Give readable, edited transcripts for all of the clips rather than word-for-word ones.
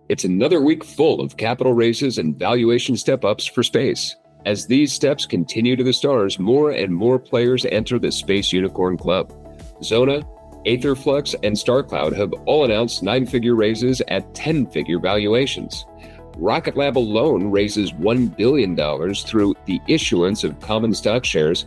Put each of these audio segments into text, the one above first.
It's another week full of capital raises and valuation step-ups for space. As these steps continue to the stars, more and more players enter the Space Unicorn Club. Zona, Aetherflux, and Starcloud have all announced 9-figure raises at 10-figure valuations. Rocket Lab alone raises $1 billion through the issuance of common stock shares,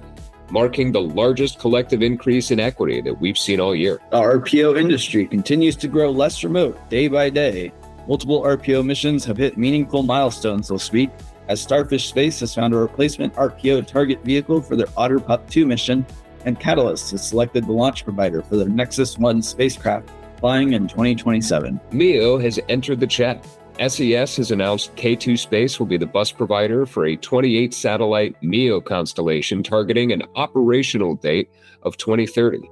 marking the largest collective increase in equity that we've seen all year. Our RPO industry continues to grow less remote day by day. Multiple RPO missions have hit meaningful milestones this week, as Starfish Space has found a replacement RPO target vehicle for their Otter Pup 2 mission, and Catalyst has selected the launch provider for their Nexus 1 spacecraft, flying in 2027. MEO has entered the chat. SES has announced K2 Space will be the bus provider for a 28-satellite MEO constellation targeting an operational date of 2030.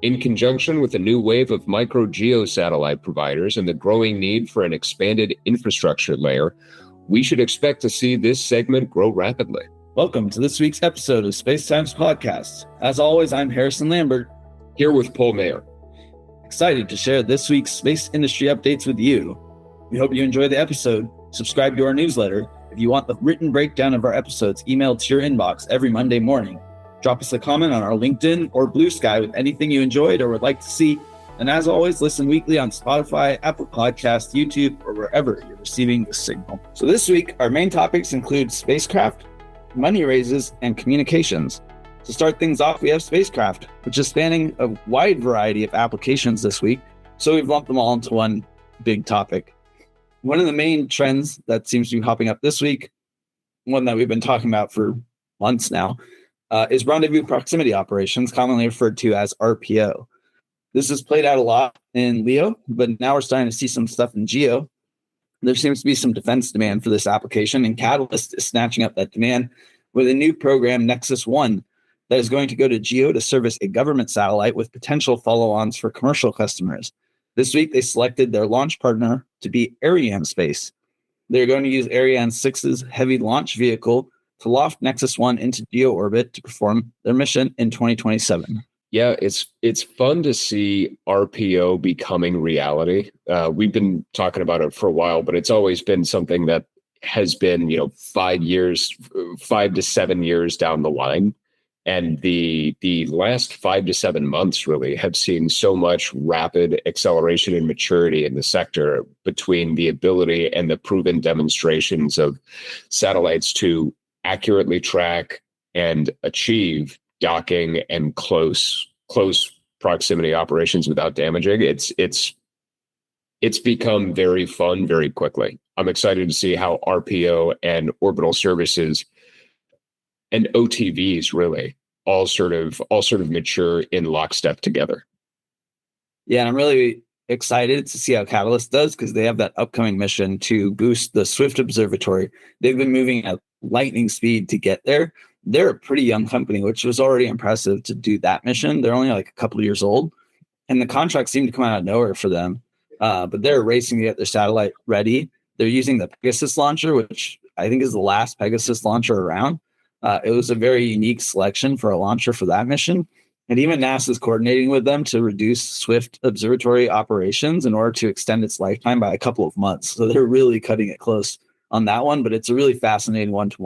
In conjunction with a new wave of micro-geo satellite providers and the growing need for an expanded infrastructure layer, we should expect to see this segment grow rapidly. Welcome to this week's episode of Space Times Podcast. As always, I'm Harrison Lambert, here with Paul Mayer. Excited to share this week's space industry updates with you. We hope you enjoy the episode. Subscribe to our newsletter. If you want the written breakdown of our episodes emailed to your inbox every Monday morning, drop us a comment on our LinkedIn or Blue Sky with anything you enjoyed or would like to see. And as always, listen weekly on Spotify, Apple Podcasts, YouTube, or wherever you're receiving the signal. So this week, our main topics include spacecraft, money raises, and communications. To start things off, we have spacecraft, which is spanning a wide variety of applications this week. So we've lumped them all into one big topic. One of the main trends that seems to be popping up this week, one that we've been talking about for months now, is rendezvous proximity operations, commonly referred to as RPO. This has played out a lot in LEO, but now we're starting to see some stuff in GEO. There seems to be some defense demand for this application, and Catalyst is snatching up that demand with a new program, Nexus 1, that is going to go to GEO to service a government satellite with potential follow-ons for commercial customers. This week, they selected their launch partner to be Arianespace. They're going to use Ariane 6's heavy launch vehicle to loft Nexus 1 into GEO orbit to perform their mission in 2027. Yeah, it's fun to see RPO becoming reality. We've been talking about it for a while, but it's always been something that has been, 5 to 7 years down the line. And the last 5 to 7 months really have seen so much rapid acceleration and maturity in the sector between the ability and the proven demonstrations of satellites to accurately track and achieve docking and close proximity operations without damaging. It's become very fun very quickly. I'm excited to see how RPO and orbital services and OTVs really all sort of mature in lockstep together. Yeah, and I'm really excited to see how Catalyst does, because they have that upcoming mission to boost the Swift Observatory. They've been moving at lightning speed to get there. They're a pretty young company, which was already impressive to do that mission. They're only like a couple of years old, and the contract seemed to come out of nowhere for them. But they're racing to get their satellite ready. They're using the Pegasus launcher, which I think is the last Pegasus launcher around. It was a very unique selection for a launcher for that mission. And even NASA is coordinating with them to reduce Swift Observatory operations in order to extend its lifetime by a couple of months. So they're really cutting it close on that one, but it's a really fascinating one to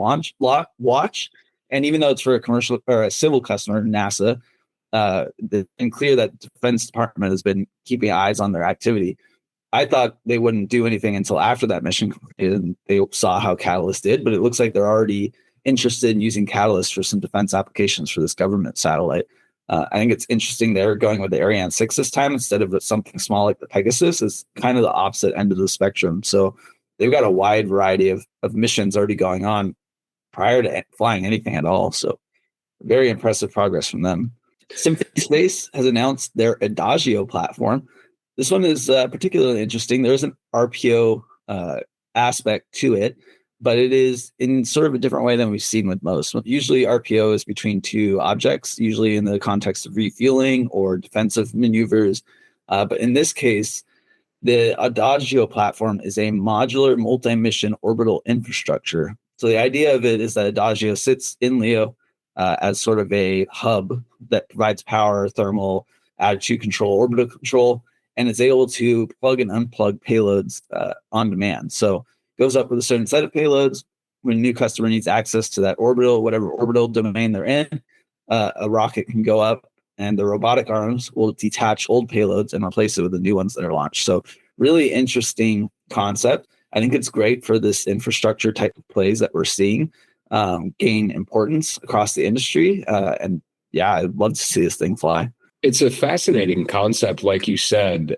watch. And even though it's for a commercial or a civil customer, NASA, it's been clear that the Defense Department has been keeping eyes on their activity. I thought they wouldn't do anything until after that mission completed and they saw how Catalyst did, but it looks like they're already interested in using Catalyst for some defense applications for this government satellite. I think it's interesting they're going with the Ariane 6 this time instead of something small like the Pegasus. Is kind of the opposite end of the spectrum. So they've got a wide variety of missions already going on prior to flying anything at all. So very impressive progress from them. Symphony Space has announced their Adagio platform. This one is particularly interesting. There's an RPO aspect to it, but it is in sort of a different way than we've seen with most. Usually RPO is between two objects, usually in the context of refueling or defensive maneuvers. But in this case, the Adagio platform is a modular multi-mission orbital infrastructure. So the idea of it is that Adagio sits in LEO as sort of a hub that provides power, thermal, attitude control, orbital control, and it's able to plug and unplug payloads on demand. So goes up with a certain set of payloads. When a new customer needs access to that orbital, whatever orbital domain they're in, a rocket can go up and the robotic arms will detach old payloads and replace it with the new ones that are launched. So really interesting concept. I think it's great for this infrastructure type of plays that we're seeing gain importance across the industry. And yeah, I'd love to see this thing fly. It's a fascinating concept, like you said.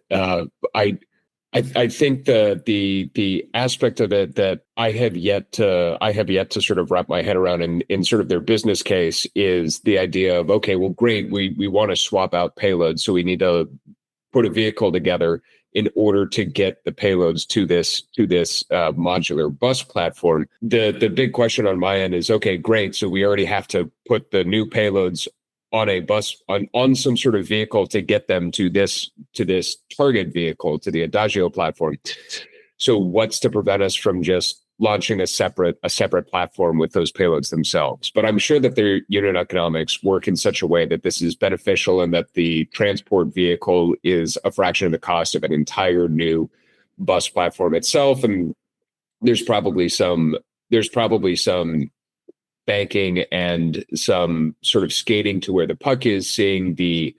I think the aspect of it that I have yet to sort of wrap my head around in sort of their business case is the idea of, okay, well, great, we want to swap out payloads, so we need to put a vehicle together in order to get the payloads to this modular bus platform. The big question on my end is, okay, great, so we already have to put the new payloads on a bus on some sort of vehicle to get them to this target vehicle, to the Adagio platform. So what's to prevent us from just launching a separate platform with those payloads themselves? But I'm sure that their unit economics work in such a way that this is beneficial and that the transport vehicle is a fraction of the cost of an entire new bus platform itself. And there's probably some banking and some sort of skating to where the puck is, seeing the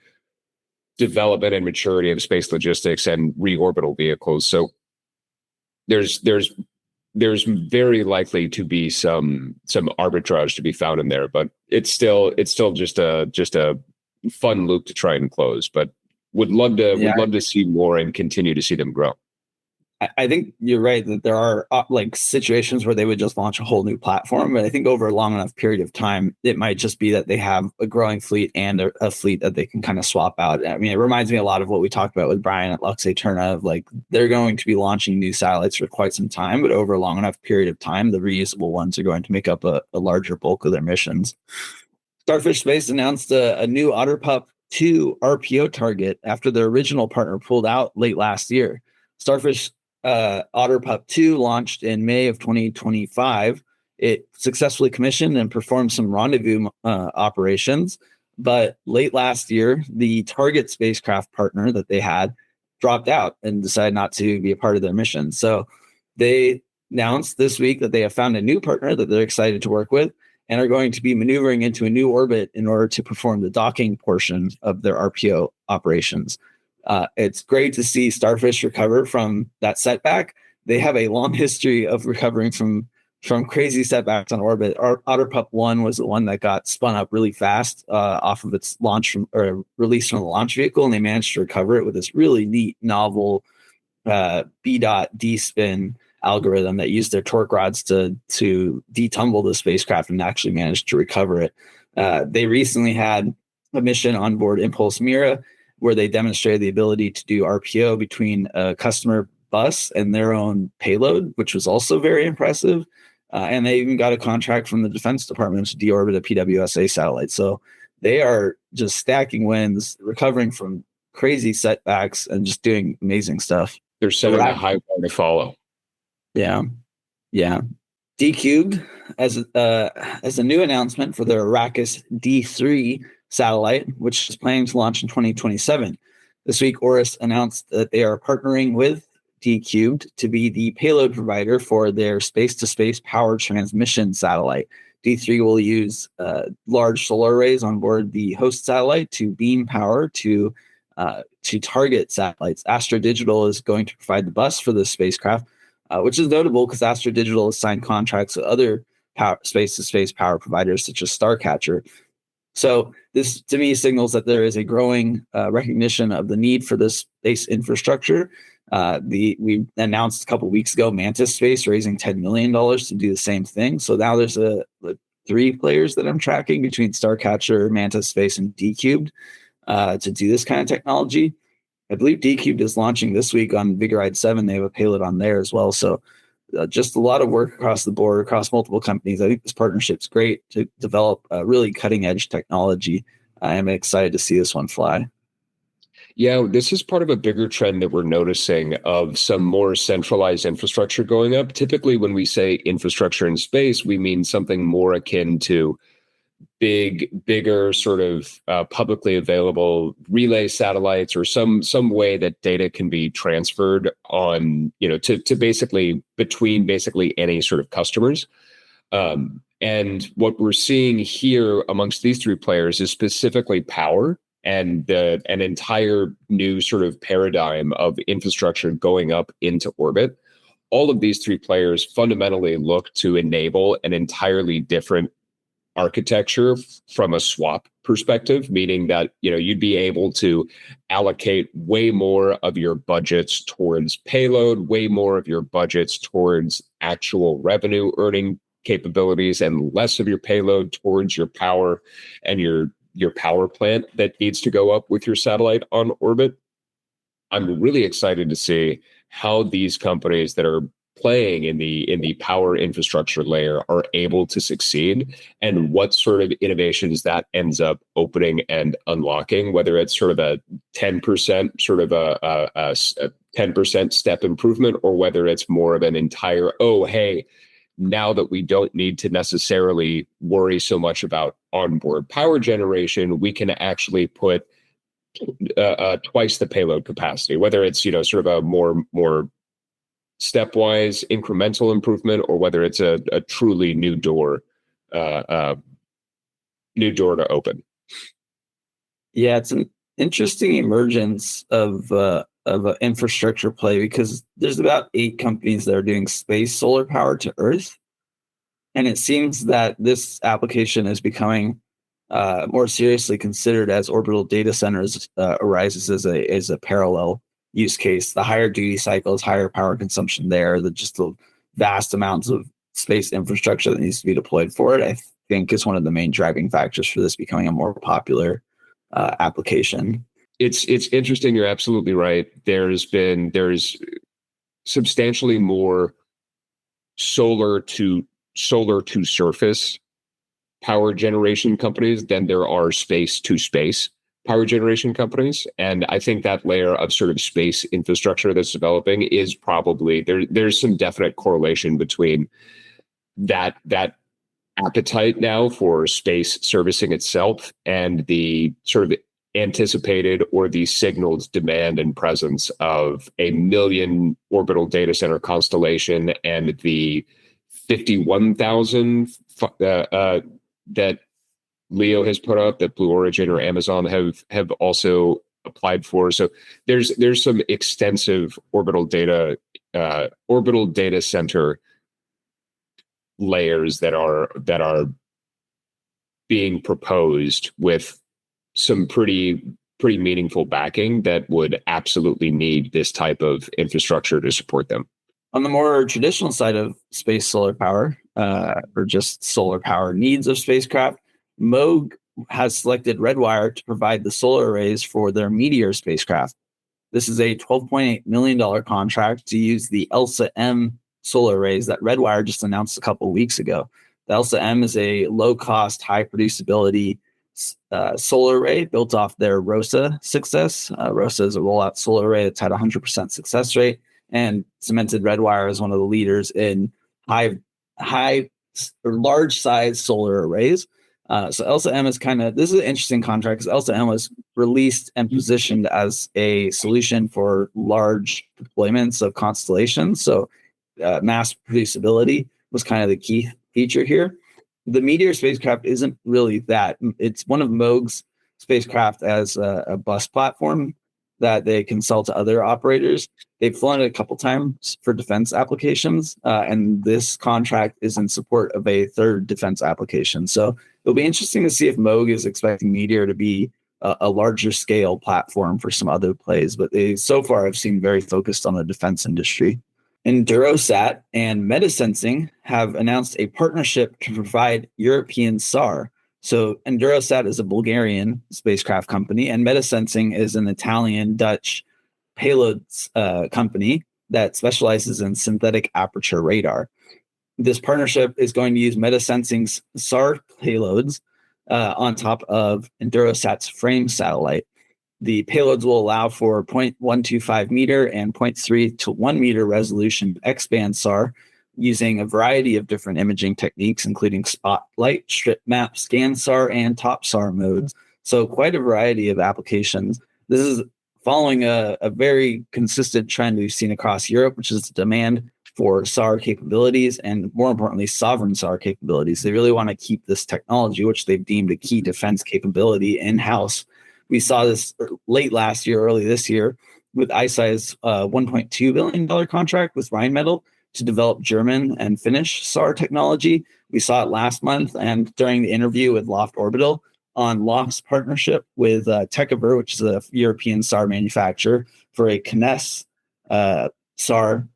development and maturity of space logistics and reorbital vehicles. So there's very likely to be some arbitrage to be found in there, but it's still just a fun loop to try and close. But would love to see more and continue to see them grow. I think you're right that there are like situations where they would just launch a whole new platform, but I think over a long enough period of time, it might just be that they have a growing fleet and a fleet that they can kind of swap out. I mean, it reminds me a lot of what we talked about with Brian at Lux Eterna of like, they're going to be launching new satellites for quite some time, but over a long enough period of time, the reusable ones are going to make up a larger bulk of their missions. Starfish Space announced a new OtterPup 2 RPO target after their original partner pulled out late last year. Starfish OtterPup 2 launched in May of 2025. It successfully commissioned and performed some rendezvous operations, but late last year, the target spacecraft partner that they had dropped out and decided not to be a part of their mission. So they announced this week that they have found a new partner that they're excited to work with and are going to be maneuvering into a new orbit in order to perform the docking portion of their RPO operations. It's great to see Starfish recover from that setback. They have a long history of recovering from crazy setbacks on orbit. Our OtterPup 1 was the one that got spun up really fast off of its release from the launch vehicle, and they managed to recover it with this really neat, novel B dot D spin algorithm that used their torque rods to detumble the spacecraft and actually managed to recover it. They recently had a mission on board Impulse Mira, where they demonstrated the ability to do RPO between a customer bus and their own payload, which was also very impressive. And they even got a contract from the Defense Department to deorbit a PWSA satellite. So they are just stacking wins, recovering from crazy setbacks, and just doing amazing stuff. They're setting a high bar to follow. Yeah. D-Cubed as a new announcement for their Arrakis D3 satellite, which is planning to launch in 2027. This week, Oris announced that they are partnering with D-Cubed to be the payload provider for their space-to-space power transmission satellite. D3 will use large solar arrays on board the host satellite to beam power to target satellites. Astra Digital is going to provide the bus for the spacecraft, which is notable because Astra Digital has signed contracts with other space-to-space power providers such as Starcatcher. So this, to me, signals that there is a growing recognition of the need for this space infrastructure. We announced a couple of weeks ago Mantis Space raising $10 million to do the same thing. So now there's three players that I'm tracking between Starcatcher, Mantis Space, and D-Cubed to do this kind of technology. I believe D-Cubed is launching this week on Vigoride 7. They have a payload on there as well. So just a lot of work across the board, across multiple companies. I think this partnership's great to develop really cutting edge technology. I am excited to see this one fly. Yeah, this is part of a bigger trend that we're noticing of some more centralized infrastructure going up. Typically, when we say infrastructure in space, we mean something more akin to bigger sort of publicly available relay satellites, or some way that data can be transferred on, to basically between basically any sort of customers. And what we're seeing here amongst these three players is specifically power and an entire new sort of paradigm of infrastructure going up into orbit. All of these three players fundamentally look to enable an entirely different architecture from a swap perspective, meaning that you'd be able to allocate way more of your budgets towards payload, way more of your budgets towards actual revenue earning capabilities, and less of your payload towards your power and your power plant that needs to go up with your satellite on orbit. I'm really excited to see how these companies that are playing in the power infrastructure layer are able to succeed, and what sort of innovations that ends up opening and unlocking, whether it's sort of a 10% sort of a 10% step improvement, or whether it's more of an entire, oh, hey, now that we don't need to necessarily worry so much about onboard power generation, we can actually put twice the payload capacity, whether it's sort of a more stepwise incremental improvement, or whether it's a truly new door to open. Yeah, it's an interesting emergence of an infrastructure play, because there's about 8 companies that are doing space solar power to Earth, and it seems that this application is becoming more seriously considered as orbital data centers arises as a parallel use case. The higher duty cycles, higher power consumption there, just the vast amounts of space infrastructure that needs to be deployed for it, I think is one of the main driving factors for this becoming a more popular application. It's interesting. You're absolutely right. There's substantially more solar to surface power generation companies than there are space to space power generation companies. And I think that layer of sort of space infrastructure that's developing is probably there's some definite correlation between that appetite now for space servicing itself and the sort of anticipated or the signaled demand and presence of a 1 million orbital data center constellation, and the 51,000 that Leo has put up, that Blue Origin or Amazon have also applied for. So there's some extensive orbital data center layers that are being proposed with some pretty meaningful backing that would absolutely need this type of infrastructure to support them. On the more traditional side of space solar power, or just solar power needs of spacecraft, Moog has selected Redwire to provide the solar arrays for their Meteor spacecraft. This is a $12.8 million contract to use the ELSA-M solar arrays that Redwire just announced a couple of weeks ago. The ELSA-M is a low-cost, high-producibility solar array built off their ROSA success. ROSA is a rollout solar array that's had a 100% success rate, and cemented Redwire as one of the leaders in high or large size solar arrays. So ELSA-M is this is an interesting contract, because ELSA-M was released and positioned as a solution for large deployments of constellations. So mass producibility was kind of the key feature here. The Meteor spacecraft isn't really that. It's one of Moog's spacecraft as a bus platform that they can sell to other operators. They've flown it a couple times for defense applications, and this contract is in support of a third defense application. So it'll be interesting to see if Moog is expecting Meteor to be a larger scale platform for some other plays, but they so far have seemed very focused on the defense industry. Endurosat and Metasensing have announced a partnership to provide European SAR. So Endurosat is a Bulgarian spacecraft company, and Metasensing is an Italian-Dutch payloads company that specializes in synthetic aperture radar. This partnership is going to use Metasensing's SAR payloads on top of Endurosat's frame satellite. The payloads will allow for 0.125 meter and 0.3 to 1 meter resolution X-band SAR using a variety of different imaging techniques, including spotlight, strip map, scan SAR, and top SAR modes. So quite a variety of applications. This is following a very consistent trend we've seen across Europe, which is the demand for SAR capabilities and, more importantly, sovereign SAR capabilities. They really want to keep this technology, which they've deemed a key defense capability, in-house. We saw this late last year, early this year, with ISI's $1.2 billion contract with Rheinmetall to develop German and Finnish SAR technology. We saw it last month, and during the interview with Loft Orbital on Loft's partnership with Tecaver, which is a European SAR manufacturer, for a Kness SAR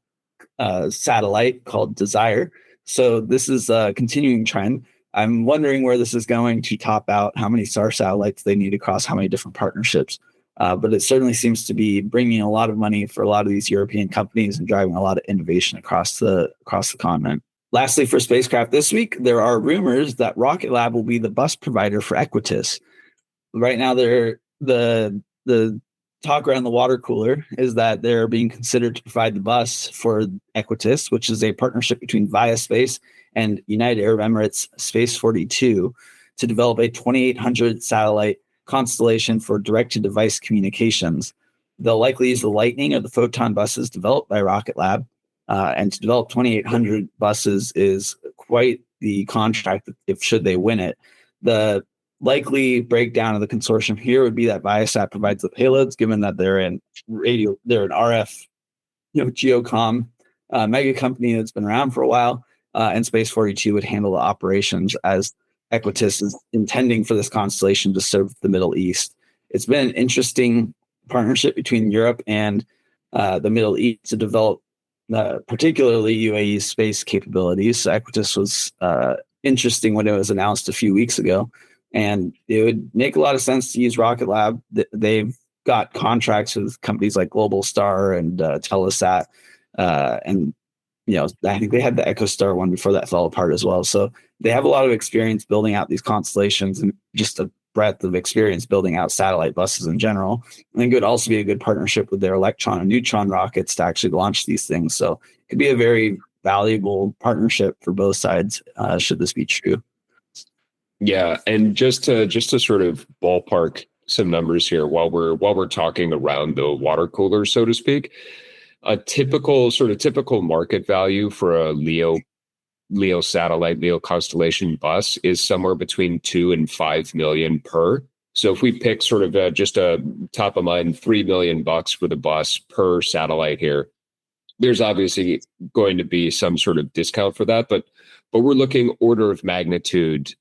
satellite called Desire. So this is a continuing trend. I'm wondering where this is going to top out, how many SAR satellites they need across how many different partnerships. But it certainly seems to be bringing a lot of money for a lot of these European companies and driving a lot of innovation across the continent. Lastly, for spacecraft this week, there are rumors that Rocket Lab will be the bus provider for Equatys. Right now, the talk around the water cooler is that they're being considered to provide the bus for Equatys, which is a partnership between Viaspace and United Arab Emirates Space 42 to develop a 2,800 satellite constellation for direct-to-device communications. They'll likely use the Lightning or the Photon buses developed by Rocket Lab. And to develop 2,800 buses is quite the contract if should they win it. The likely breakdown of the consortium here would be that Viasat provides the payloads, given that they're an RF, geocom mega company that's been around for a while, and Space 42 would handle the operations, as Equatys is intending for this constellation to serve the Middle East. It's been an interesting partnership between Europe and the Middle East to develop particularly UAE space capabilities. So Equatys was interesting when it was announced a few weeks ago, and it would make a lot of sense to use Rocket Lab. They've got contracts with companies like Globalstar and Telesat, and I think they had the EchoStar one before that fell apart as well. So they have a lot of experience building out these constellations and just a breadth of experience building out satellite buses in general. I think it would also be a good partnership with their Electron and Neutron rockets to actually launch these things. So it could be a very valuable partnership for both sides, should this be true. Yeah, and just to sort of ballpark some numbers here while we're talking around the water cooler, so to speak, a typical market value for a LEO satellite, LEO constellation bus is somewhere between 2 and 5 million per. So if we pick sort of just a top of mind $3 million for the bus per satellite here, there's obviously going to be some sort of discount for that, but we're looking order of magnitude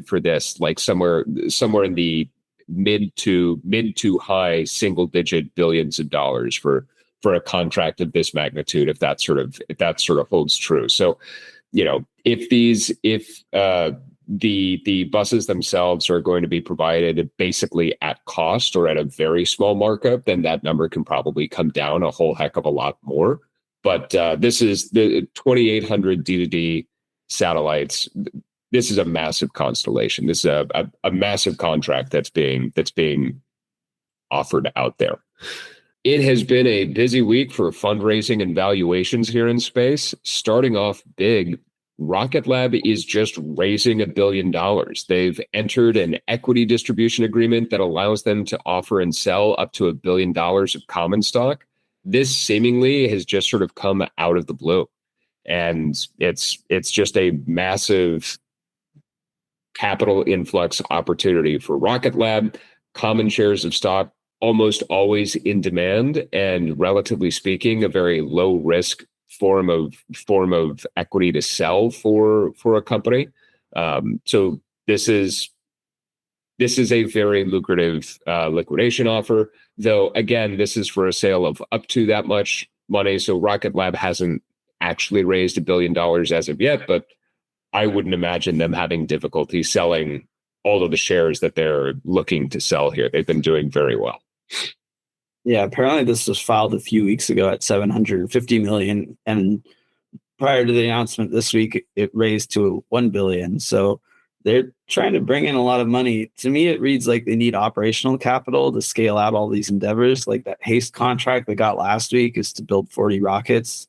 for this, like somewhere in the mid to high single digit billions of dollars for a contract of this magnitude, if that sort of holds true. So, if the buses themselves are going to be provided basically at cost or at a very small markup, then that number can probably come down a whole heck of a lot more. But this is the 2,800 D2D satellites. This is a massive constellation. This is a massive contract that's being offered out there. It has been a busy week for fundraising and valuations here in space. Starting off big, Rocket Lab is just raising $1 billion. They've entered an equity distribution agreement that allows them to offer and sell up to $1 billion of common stock. This seemingly has just sort of come out of the blue. And it's just a massive capital influx opportunity for Rocket Lab. Common shares of stock almost always in demand, and relatively speaking, a very low risk form of equity to sell for a company. So this is a very lucrative liquidation offer, though again, this is for a sale of up to that much money. So Rocket Lab hasn't actually raised $1 billion as of yet, but I wouldn't imagine them having difficulty selling all of the shares that they're looking to sell here. They've been doing very well. Yeah, apparently this was filed a few weeks ago at $750 million, and prior to the announcement this week, it raised to $1 billion. So they're trying to bring in a lot of money. To me, it reads like they need operational capital to scale out all these endeavors. Like that HASTE contract they got last week is to build 40 rockets.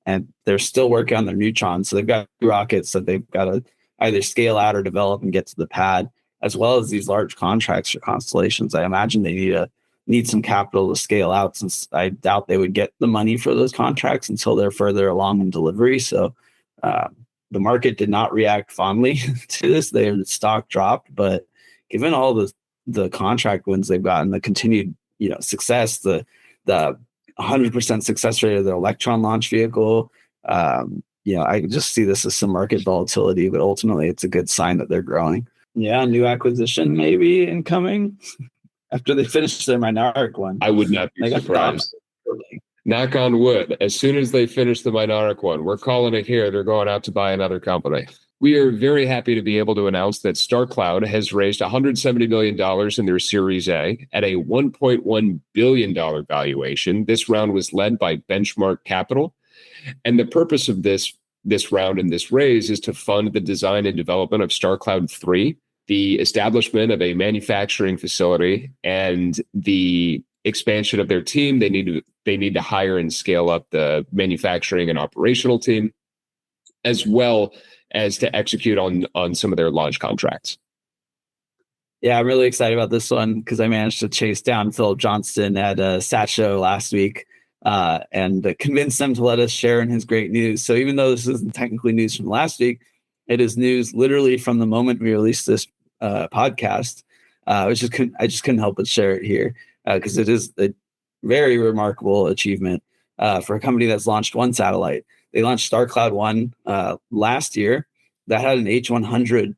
and they're still working on their Neutron. So they've got rockets that they've got to either scale out or develop and get to the pad, as well as these large contracts for constellations. I imagine they need some capital to scale out, since I doubt they would get the money for those contracts until they're further along in delivery. So uh, the market did not react fondly to this. Their stock dropped, but given all the contract wins they've gotten, the continued success, the 100% success rate of their Electron launch vehicle, I just see this as some market volatility, but ultimately it's a good sign that they're growing. Yeah, new acquisition maybe incoming after they finish their Mynaric one. I would not be surprised. Knock on wood. As soon as they finish the Mynaric one, we're calling it here. They're going out to buy another company. We are very happy to be able to announce that Starcloud has raised $170 million in their Series A at a $1.1 billion valuation. This round was led by Benchmark Capital. And the purpose of this round and this raise is to fund the design and development of Starcloud 3, the establishment of a manufacturing facility, and the expansion of their team. They need to hire and scale up the manufacturing and operational team, as well as to execute on some of their launch contracts. Yeah, I'm really excited about this one because I managed to chase down Philip Johnston at a SAT show last week and convince them to let us share in his great news. So even though this isn't technically news from last week, it is news literally from the moment we released this podcast. I just couldn't help but share it here because it is a very remarkable achievement for a company that's launched one satellite. They launched Starcloud 1 last year that had an H100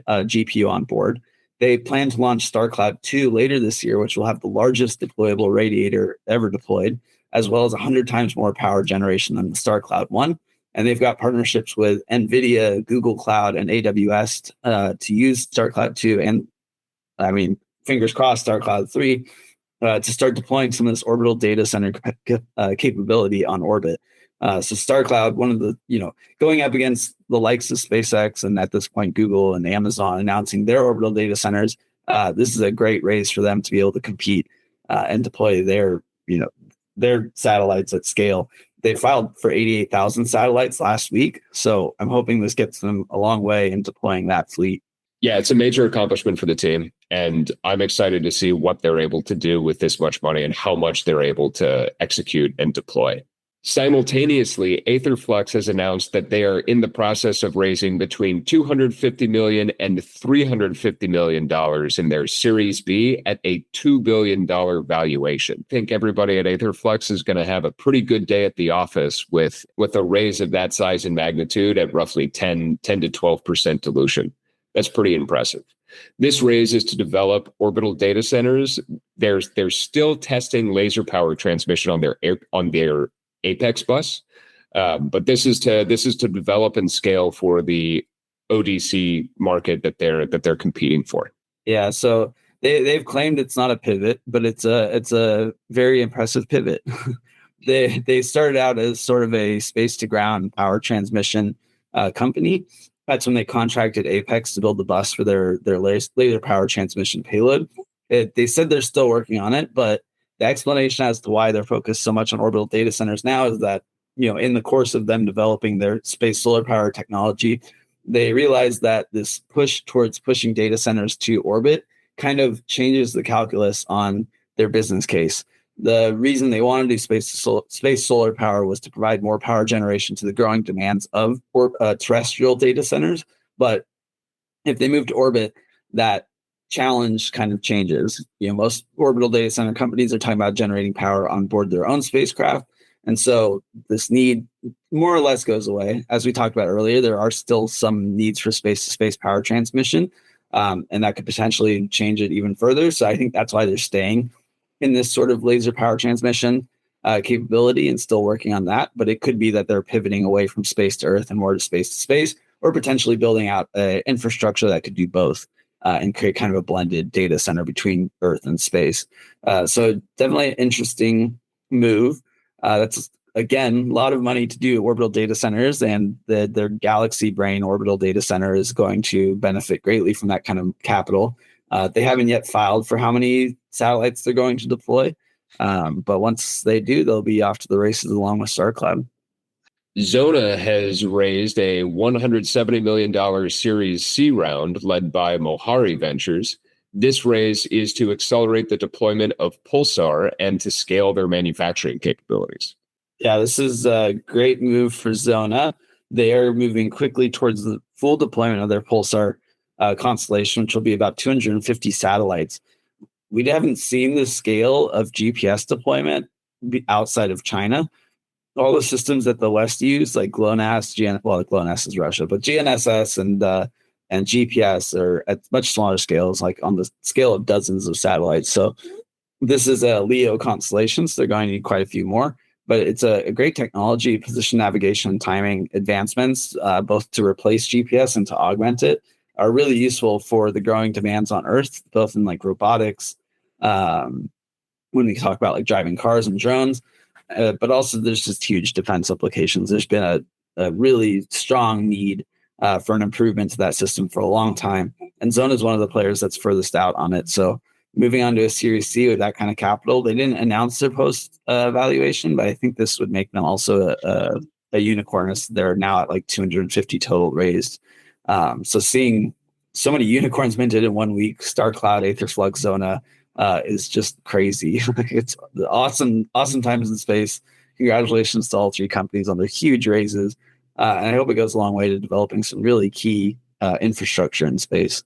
GPU on board. They plan to launch Starcloud 2 later this year, which will have the largest deployable radiator ever deployed, as well as 100 times more power generation than the Starcloud 1. And they've got partnerships with NVIDIA, Google Cloud, and AWS to use Starcloud 2. And I mean, fingers crossed, Starcloud 3 to start deploying some of this orbital data center capability on orbit. So Starcloud, one of the, going up against the likes of SpaceX and at this point Google and Amazon announcing their orbital data centers, this is a great race for them to be able to compete and deploy their satellites at scale. They filed for 88,000 satellites last week, so I'm hoping this gets them a long way in deploying that fleet. Yeah, it's a major accomplishment for the team, and I'm excited to see what they're able to do with this much money and how much they're able to execute and deploy. Simultaneously, Aetherflux has announced that they are in the process of raising between $250 million and $350 million in their Series B at a $2 billion valuation. I think everybody at Aetherflux is going to have a pretty good day at the office with a raise of that size and magnitude at roughly 10 to 12% dilution. That's pretty impressive. This raise is to develop orbital data centers. They're still testing laser power transmission on their Apex bus, but this is to develop and scale for the ODC market that they're competing for. Yeah, so they've claimed it's not a pivot, but it's a very impressive pivot. They started out as sort of a space to ground power transmission company. That's when they contracted Apex to build the bus for their laser power transmission payload. They said they're still working on it, but the explanation as to why they're focused so much on orbital data centers now is that, in the course of them developing their space solar power technology, they realized that this push towards pushing data centers to orbit kind of changes the calculus on their business case. The reason they wanted to do space solar power was to provide more power generation to the growing demands of terrestrial data centers. But if they move to orbit, that challenge kind of changes. Most orbital data center companies are talking about generating power on board their own spacecraft. And so this need more or less goes away. As we talked about earlier, there are still some needs for space-to-space power transmission, and that could potentially change it even further. So I think that's why they're staying in this sort of laser power transmission capability and still working on that. But it could be that they're pivoting away from space to Earth and more to space, or potentially building out an infrastructure that could do both. And create kind of a blended data center between Earth and space. So definitely an interesting move. That's, again, a lot of money to do orbital data centers, and their Galaxy Brain orbital data center is going to benefit greatly from that kind of capital. They haven't yet filed for how many satellites they're going to deploy. But once they do, they'll be off to the races along with Starcloud. Zona has raised a $170 million Series C round led by Mohari Ventures. This raise is to accelerate the deployment of Pulsar and to scale their manufacturing capabilities. Yeah, this is a great move for Zona. They are moving quickly towards the full deployment of their Pulsar constellation, which will be about 250 satellites. We haven't seen the scale of GPS deployment outside of China. All the systems that the West use, like GLONASS, well, GLONASS is Russia, but GNSS and GPS are at much smaller scales, like on the scale of dozens of satellites. So this is a LEO constellation, so they're going to need quite a few more. But it's a great technology, position navigation and timing advancements, both to replace GPS and to augment it, are really useful for the growing demands on Earth, both in like robotics, when we talk about like driving cars and drones, but also there's just huge defense applications. There's been a really strong need for an improvement to that system for a long time. And Zona is one of the players that's furthest out on it. So moving on to a Series C with that kind of capital, they didn't announce their post valuation, but I think this would make them also a unicorn. They're now at like 250 total raised. So seeing so many unicorns minted in 1 week, Starcloud, Aetherflux, Zona, is just crazy. It's awesome times in space. Congratulations to all three companies on their huge raises. And I hope it goes a long way to developing some really key infrastructure in space.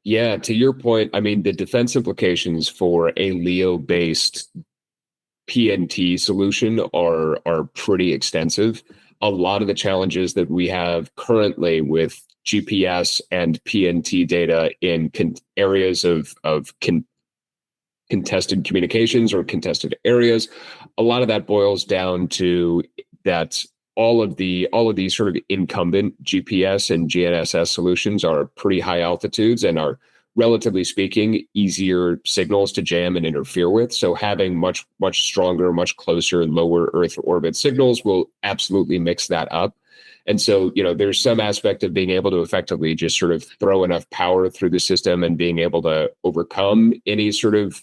Yeah, to your point, I mean, the defense implications for a LEO-based PNT solution are pretty extensive. A lot of the challenges that we have currently with GPS and PNT data in areas of contested communications or contested areas, a lot of that boils down to that all of these sort of incumbent GPS and GNSS solutions are pretty high altitudes and are, relatively speaking, easier signals to jam and interfere with. So having much stronger, much closer, lower Earth orbit signals will absolutely mix that up. And so, there's some aspect of being able to effectively just sort of throw enough power through the system and being able to overcome any sort of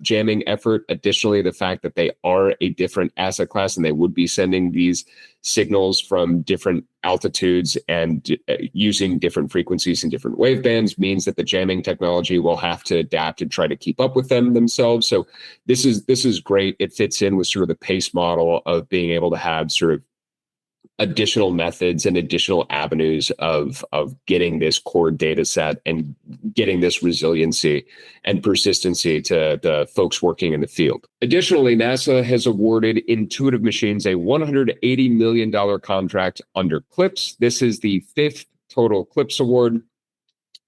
jamming effort. Additionally, the fact that they are a different asset class and they would be sending these signals from different altitudes and using different frequencies and different wavebands means that the jamming technology will have to adapt and try to keep up with them themselves. So this is great. It fits in with sort of the PACE model of being able to have sort of additional methods and additional avenues of getting this core data set and getting this resiliency and persistency to the folks working in the field. Additionally, NASA has awarded Intuitive Machines a $180 million contract under CLIPS. This is the fifth total CLIPS award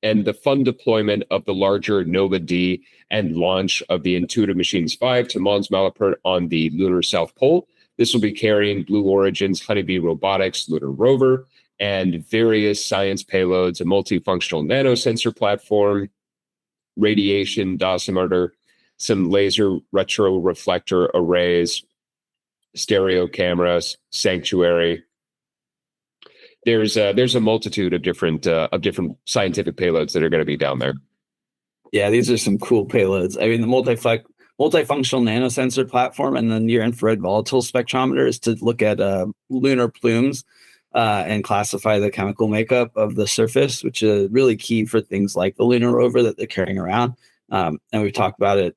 and the fund deployment of the larger Nova-D and launch of the Intuitive Machines 5 to Mons Malapert on the lunar South Pole. This will be carrying Blue Origin's Honeybee Robotics lunar rover and various science payloads, a multifunctional nanosensor platform, radiation dosimeter, some laser retroreflector arrays, stereo cameras, sanctuary. There's a multitude of different scientific payloads that are going to be down there. Yeah, these are some cool payloads. I mean, the multifunctional nanosensor platform and the near-infrared volatile spectrometer is to look at lunar plumes and classify the chemical makeup of the surface, which is really key for things like the lunar rover that they're carrying around. And we've talked about it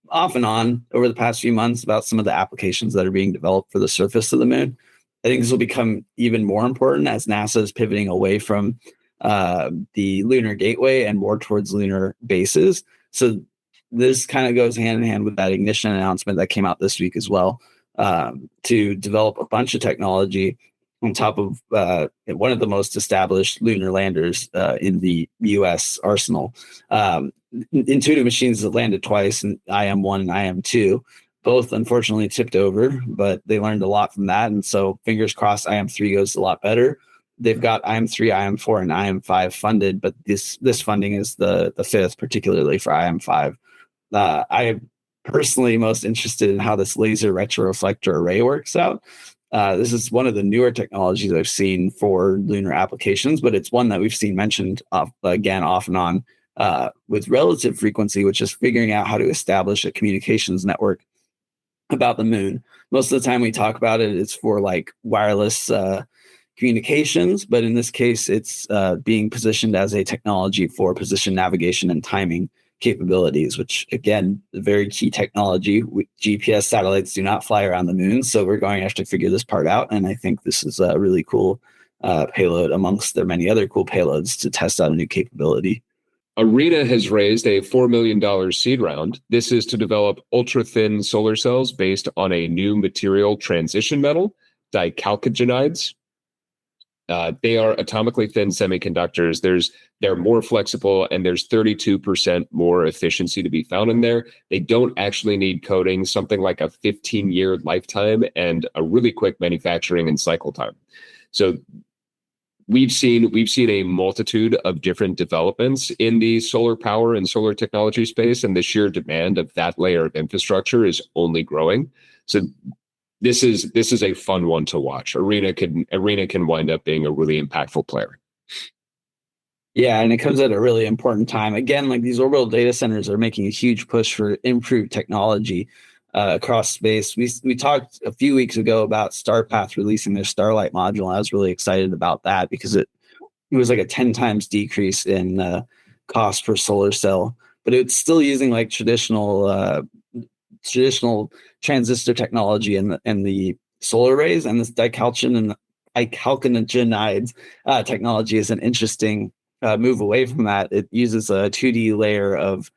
off and on over the past few months about some of the applications that are being developed for the surface of the moon. I think this will become even more important as NASA is pivoting away from the lunar gateway and more towards lunar bases. So this kind of goes hand in hand with that ignition announcement that came out this week as well, to develop a bunch of technology on top of one of the most established lunar landers in the U.S. arsenal. Intuitive Machines have landed twice, in IM-1 and IM-2. Both unfortunately tipped over, but they learned a lot from that. And so fingers crossed IM-3 goes a lot better. They've got IM-3, IM-4, and IM-5 funded, but this funding is the fifth, particularly for IM-5. I am personally most interested in how this laser retroreflector array works out. This is one of the newer technologies I've seen for lunar applications, but it's one that we've seen mentioned off and on with relative frequency, which is figuring out how to establish a communications network about the moon. Most of the time we talk about it, it's for like wireless communications, but in this case, it's being positioned as a technology for position navigation and timing capabilities, which again, a very key technology. GPS satellites do not fly around the moon, so we're going to have to figure this part out. And I think this is a really cool payload amongst their many other cool payloads to test out a new capability. Arena has raised a $4 million seed round. This is to develop ultra thin solar cells based on a new material transition metal, dichalcogenides. They are atomically thin semiconductors. They're more flexible, and there's 32% more efficiency to be found in there. They don't actually need coating, something like a 15-year lifetime and a really quick manufacturing and cycle time. So we've seen a multitude of different developments in the solar power and solar technology space, and the sheer demand of that layer of infrastructure is only growing. So this is a fun one to watch. Arena can wind up being a really impactful player. Yeah, and it comes at a really important time. Again, like these orbital data centers are making a huge push for improved technology across space. We talked a few weeks ago about Starpath releasing their Starlight module. And I was really excited about that because it was like a 10 times decrease in cost per solar cell, but it's still using like traditional transistor technology and the solar arrays, and this dichalcogenides technology is an interesting move away from that. It uses a 2D layer of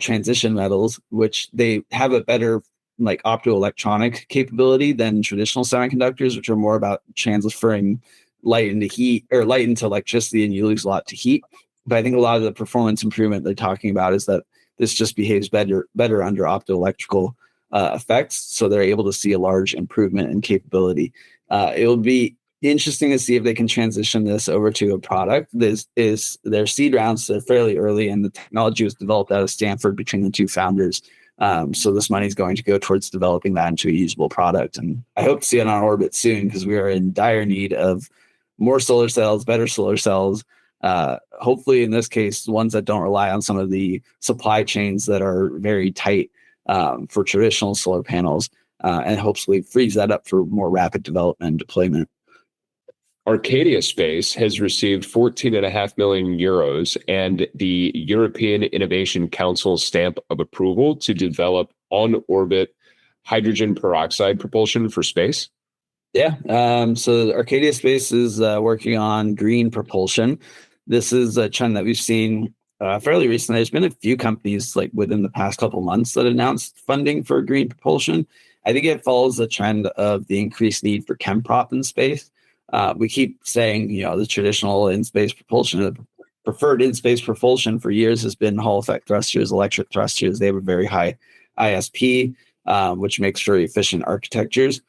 transition metals, which they have a better like optoelectronic capability than traditional semiconductors, which are more about transferring light into heat or light into electricity, and you lose a lot to heat. But I think a lot of the performance improvement they're talking about is that this just behaves better under optoelectrical effects, so they're able to see a large improvement in capability. It will be interesting to see if they can transition this over to a product. This is their seed rounds. They're fairly early, and the technology was developed out of Stanford between the two founders. So this money is going to go towards developing that into a usable product. And I hope to see it on orbit soon because we are in dire need of more solar cells, better solar cells. Hopefully, in this case, ones that don't rely on some of the supply chains that are very tight for traditional solar panels, and hopefully frees that up for more rapid development and deployment. Arcadia Space has received 14.5 million euros and the European Innovation Council stamp of approval to develop on-orbit hydrogen peroxide propulsion for space. Yeah. So Arcadia Space is working on green propulsion. This is a trend that we've seen fairly recently. There's been a few companies like within the past couple months that announced funding for green propulsion. I think it follows the trend of the increased need for chemprop in space. We keep saying, the traditional in-space propulsion, the preferred in-space propulsion for years has been Hall effect thrusters, electric thrusters. They have a very high ISP, which makes for efficient architectures.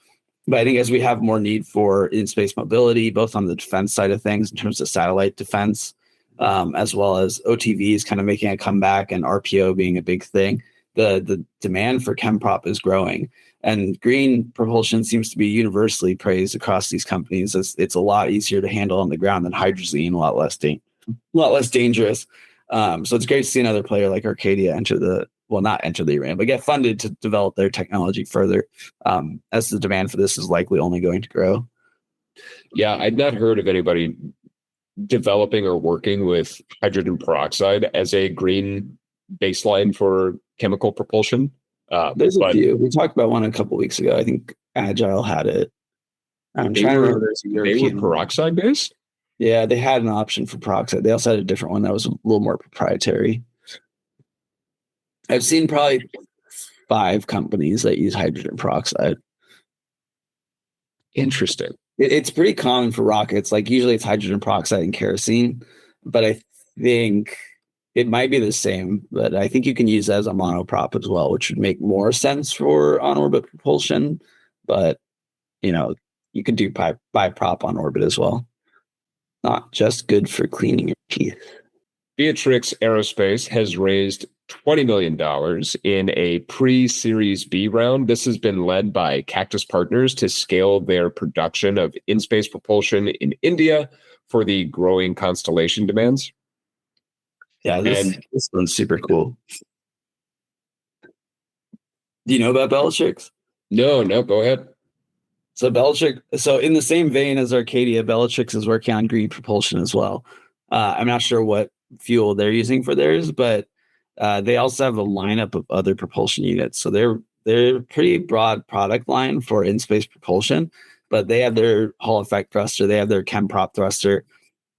But I think as we have more need for in-space mobility, both on the defense side of things in terms of satellite defense, as well as OTVs kind of making a comeback and RPO being a big thing, the demand for chemprop is growing. And green propulsion seems to be universally praised across these companies as it's a lot easier to handle on the ground than hydrazine, a lot less dangerous. So it's great to see another player like Arcadia not enter the arena, but get funded to develop their technology further, as the demand for this is likely only going to grow. Yeah, I'd not heard of anybody developing or working with hydrogen peroxide as a green baseline for chemical propulsion. There's a few. We talked about one a couple weeks ago. I think Agile had it. I'm trying to remember. There's a European. They were peroxide based? Yeah, they had an option for peroxide. They also had a different one that was a little more proprietary. I've seen probably 5 companies that use hydrogen peroxide. Interesting. It's pretty common for rockets. Like usually it's hydrogen peroxide and kerosene, but I think it might be the same. But I think you can use that as a monoprop as well, which would make more sense for on-orbit propulsion. But you can do biprop on orbit as well. Not just good for cleaning your teeth. Beatrix Aerospace has raised $20 million in a pre-Series B round. This has been led by Cactus Partners to scale their production of in-space propulsion in India for the growing constellation demands. Yeah, this one's super cool. Do you know about Bellatrix? No, no, go ahead. So Bellatrix, so in the same vein as Arcadia, Bellatrix is working on green propulsion as well. I'm not sure what fuel they're using for theirs, but they also have a lineup of other propulsion units. So they're a pretty broad product line for in-space propulsion, but they have their Hall effect thruster, they have their chem prop thruster.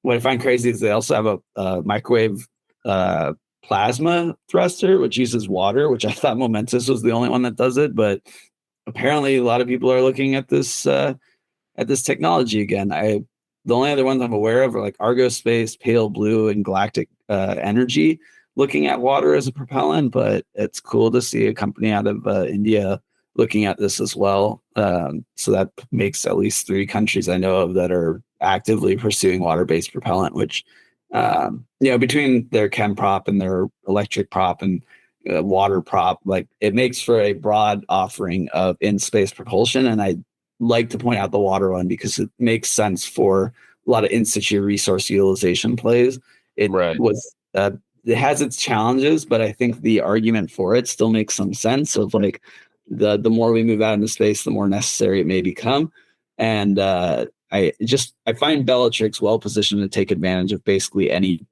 What I find crazy is they also have a microwave uh, plasma thruster, which uses water, which I thought Momentous was the only one that does it, but apparently a lot of people are looking at this technology again. The only other ones I'm aware of are like Argo Space, Pale Blue, and Galactic Energy looking at water as a propellant. But it's cool to see a company out of India looking at this as well. So that makes at least 3 countries I know of that are actively pursuing water-based propellant, which between their chem prop and their electric prop and water prop, like it makes for a broad offering of in-space propulsion. And I like to point out the water one because it makes sense for a lot of in-situ resource utilization plays. It Right. was it has its challenges, but I think the argument for it still makes some sense of like the more we move out into space, the more necessary it may become. And I find Bellatrix well positioned to take advantage of basically any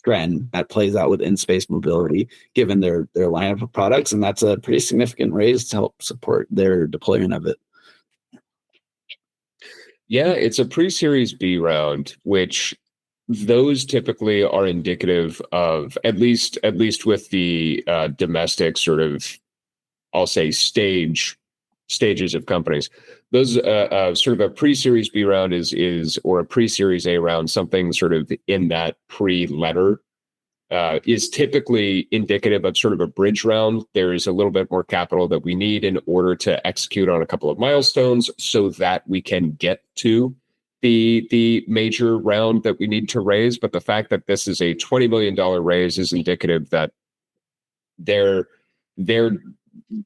trend that plays out with in-space mobility, given their lineup of products, and that's a pretty significant raise to help support their deployment of it. Yeah, it's a pre-series B round, which those typically are indicative of at least with the domestic sort of, I'll say, stages of companies. Those sort of a pre-series B round is or a pre-series A round, something sort of in that pre-letter is typically indicative of sort of a bridge round. There is a little bit more capital that we need in order to execute on a couple of milestones so that we can get to the major round that we need to raise. But the fact that this is a $20 million raise is indicative that they're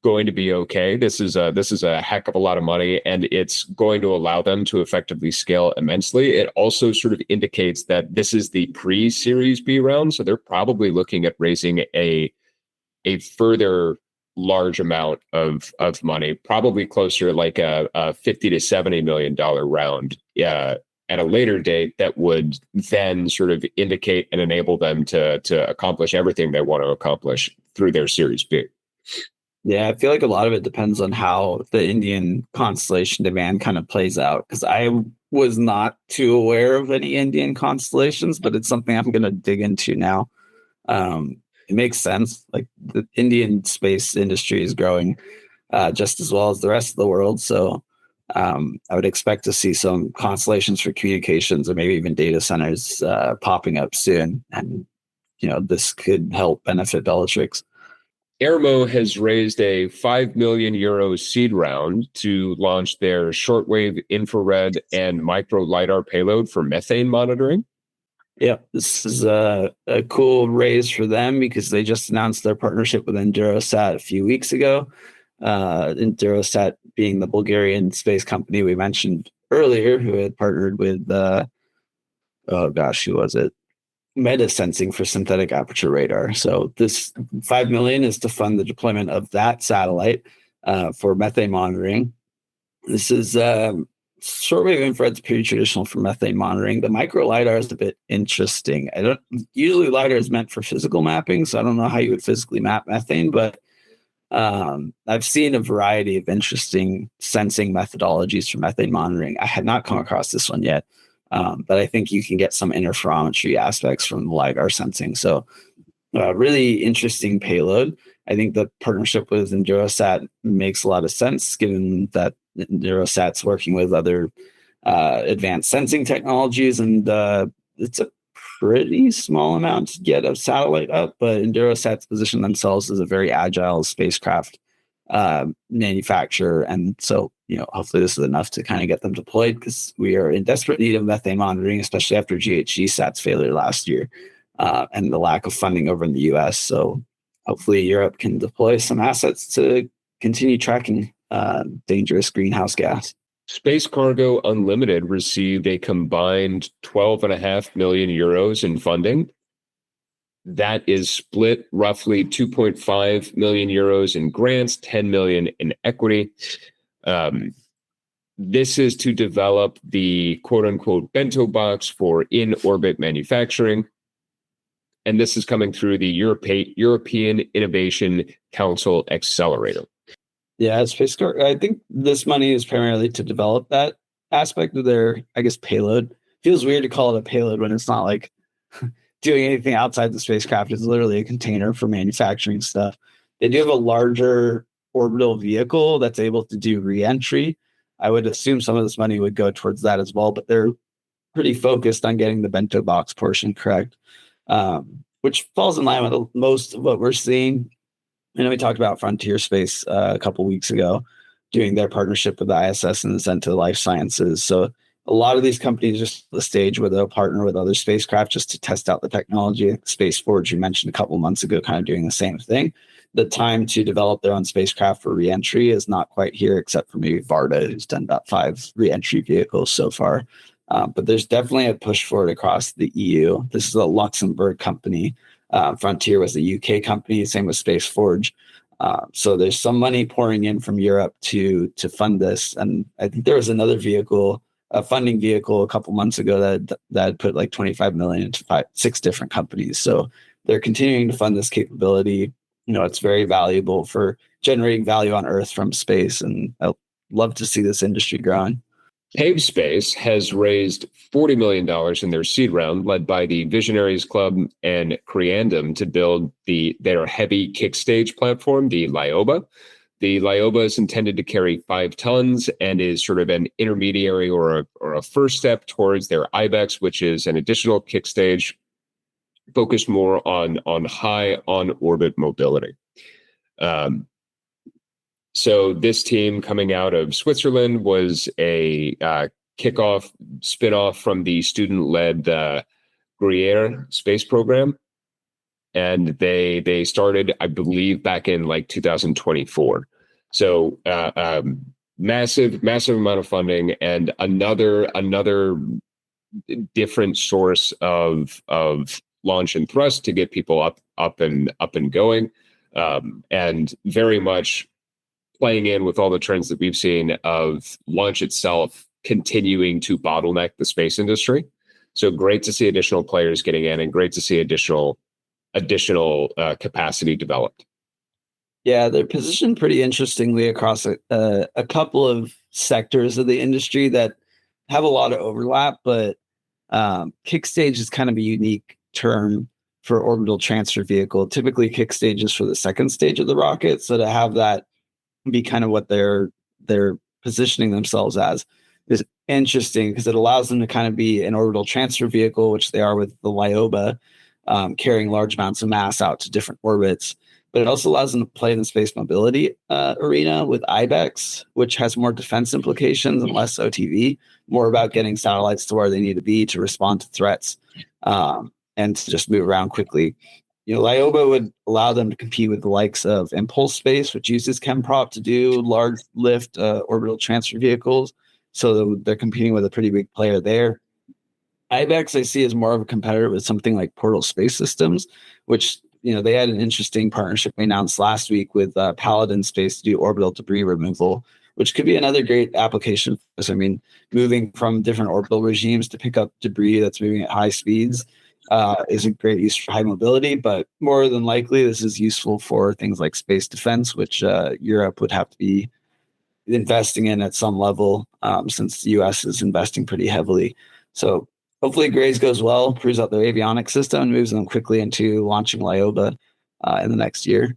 going to be okay. This is a heck of a lot of money, and it's going to allow them to effectively scale immensely. It also sort of indicates that this is the pre-Series B round, so they're probably looking at raising a further large amount of money, probably closer like a 50 to 70 million dollar round. At a later date, that would then sort of indicate and enable them to accomplish everything they want to accomplish through their Series B. Yeah, I feel like a lot of it depends on how the Indian constellation demand kind of plays out. Because I was not too aware of any Indian constellations, but it's something I'm going to dig into now. It makes sense. Like the Indian space industry is growing just as well as the rest of the world. So I would expect to see some constellations for communications or maybe even data centers popping up soon. And, this could help benefit Bellatrix. Airmo has raised a 5 million euro seed round to launch their shortwave infrared and micro LiDAR payload for methane monitoring. Yeah, this is a cool raise for them because they just announced their partnership with Endurosat a few weeks ago. Endurosat being the Bulgarian space company we mentioned earlier, who had partnered with, oh gosh, who was it? Meta Sensing for synthetic aperture radar. So this 5 million is to fund the deployment of that satellite for methane monitoring. This is shortwave infrared is pretty traditional for methane monitoring. The micro LiDAR is a bit interesting. I don't usually LiDAR is meant for physical mapping, so I don't know how you would physically map methane, but I've seen a variety of interesting sensing methodologies for methane monitoring. I had not come across this one yet, but I think you can get some interferometry aspects from the LiDAR sensing. So really interesting payload. I think the partnership with Endurosat makes a lot of sense, given that Endurosat's working with other advanced sensing technologies, and it's a pretty small amount to get a satellite up. But Endurosat's positioned themselves as a very agile spacecraft manufacturer, and so hopefully this is enough to kind of get them deployed because we are in desperate need of methane monitoring, especially after GHGSat's failure last year and the lack of funding over in the US. So hopefully Europe can deploy some assets to continue tracking dangerous greenhouse gas. Space Cargo Unlimited received a combined 12.5 million euros in funding. That is split roughly 2.5 million euros in grants, 10 million in equity. Um, this is to develop the quote unquote bento box for in orbit manufacturing. And this is coming through the European Innovation Council Accelerator. Yeah, Spacecraft. I think this money is primarily to develop that aspect of their, I guess, payload. Feels weird to call it a payload when it's not like doing anything outside the spacecraft. It's literally a container for manufacturing stuff. They do have a larger orbital vehicle that's able to do reentry. I would assume some of this money would go towards that as well, but they're pretty focused on getting the bento box portion correct, which falls in line with most of what we're seeing. I know we talked about Frontier Space a couple weeks ago, doing their partnership with the ISS and the Zenta Life Sciences. So a lot of these companies are at the stage where they'll partner with other spacecraft just to test out the technology. Space Forge, you mentioned a couple months ago, kind of doing the same thing. The time to develop their own spacecraft for reentry is not quite here, except for maybe Varda, who's done about 5 reentry vehicles so far. But there's definitely a push for it across the EU. This is a Luxembourg company. Frontier was a UK company, same with Space Forge. So there's some money pouring in from Europe to fund this. And I think there was another vehicle, a funding vehicle a couple months ago that put like 25 million into 6 different companies. So they're continuing to fund this capability. It's very valuable for generating value on Earth from space. And I'd love to see this industry growing. Pave Space has raised $40 million in their seed round, led by the Visionaries Club and Creandum, to build their heavy kick stage platform, the Lioba. The Lioba is intended to carry 5 tons and is sort of an intermediary or a first step towards their IBEX, which is an additional kick stage focused more on high on-orbit mobility. So this team coming out of Switzerland was a kickoff spinoff from the student-led Gruyere space program. And they started, I believe, back in like 2024. So massive amount of funding and another different source of launch and thrust to get people up and going, and very much playing in with all the trends that we've seen of launch itself continuing to bottleneck the space industry. So great to see additional players getting in, and great to see additional capacity developed. Yeah, they're positioned pretty interestingly across a couple of sectors of the industry that have a lot of overlap, but kick stage is kind of a unique term for orbital transfer vehicle. Typically, kick stage is for the second stage of the rocket. So to have that be kind of what they're positioning themselves as is interesting, because it allows them to kind of be an orbital transfer vehicle, which they are with the Lioba, carrying large amounts of mass out to different orbits. But it also allows them to play in the space mobility arena with IBEX, which has more defense implications and less OTV, more about getting satellites to where they need to be to respond to threats, and to just move around quickly. Lioba would allow them to compete with the likes of Impulse Space, which uses Chemprop to do large lift orbital transfer vehicles. So they're competing with a pretty big player there. IBEX I see as more of a competitor with something like Portal Space Systems, which they had an interesting partnership we announced last week with Paladin Space to do orbital debris removal, which could be another great application for this. I mean, moving from different orbital regimes to pick up debris that's moving at high speeds is a great use for high mobility, but more than likely this is useful for things like space defense, which Europe would have to be investing in at some level, since the US is investing pretty heavily. So hopefully Grays goes well, proves out their avionics system, and moves them quickly into launching Lioba in the next year.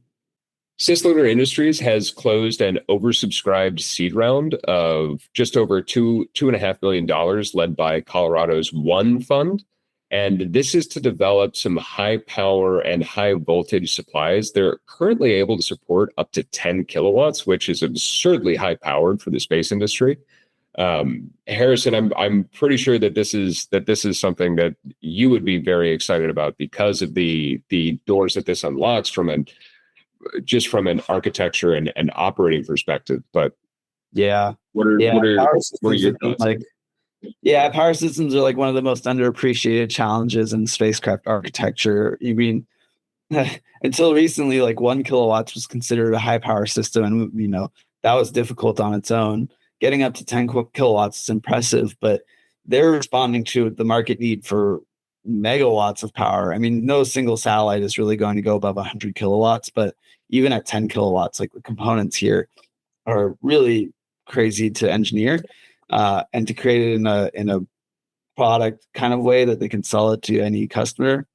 Cislunar Industries has closed an oversubscribed seed round of just over $2.5 million, led by Colorado's One Fund. And this is to develop some high power and high voltage supplies. They're currently able to support up to 10 kilowatts, which is absurdly high powered for the space industry. Harrison, I'm pretty sure that this is something that you would be very excited about because of the doors that this unlocks from an architecture and operating perspective. But what are your thoughts? Power systems are like one of the most underappreciated challenges in spacecraft architecture. I mean, until recently, like 1 kilowatt was considered a high power system, and that was difficult on its own. Getting up to 10 kilowatts is impressive, but they're responding to the market need for megawatts of power. I mean, no single satellite is really going to go above 100 kilowatts, but even at 10 kilowatts, like the components here are really crazy to engineer and to create it in a product kind of way that they can sell it to any customer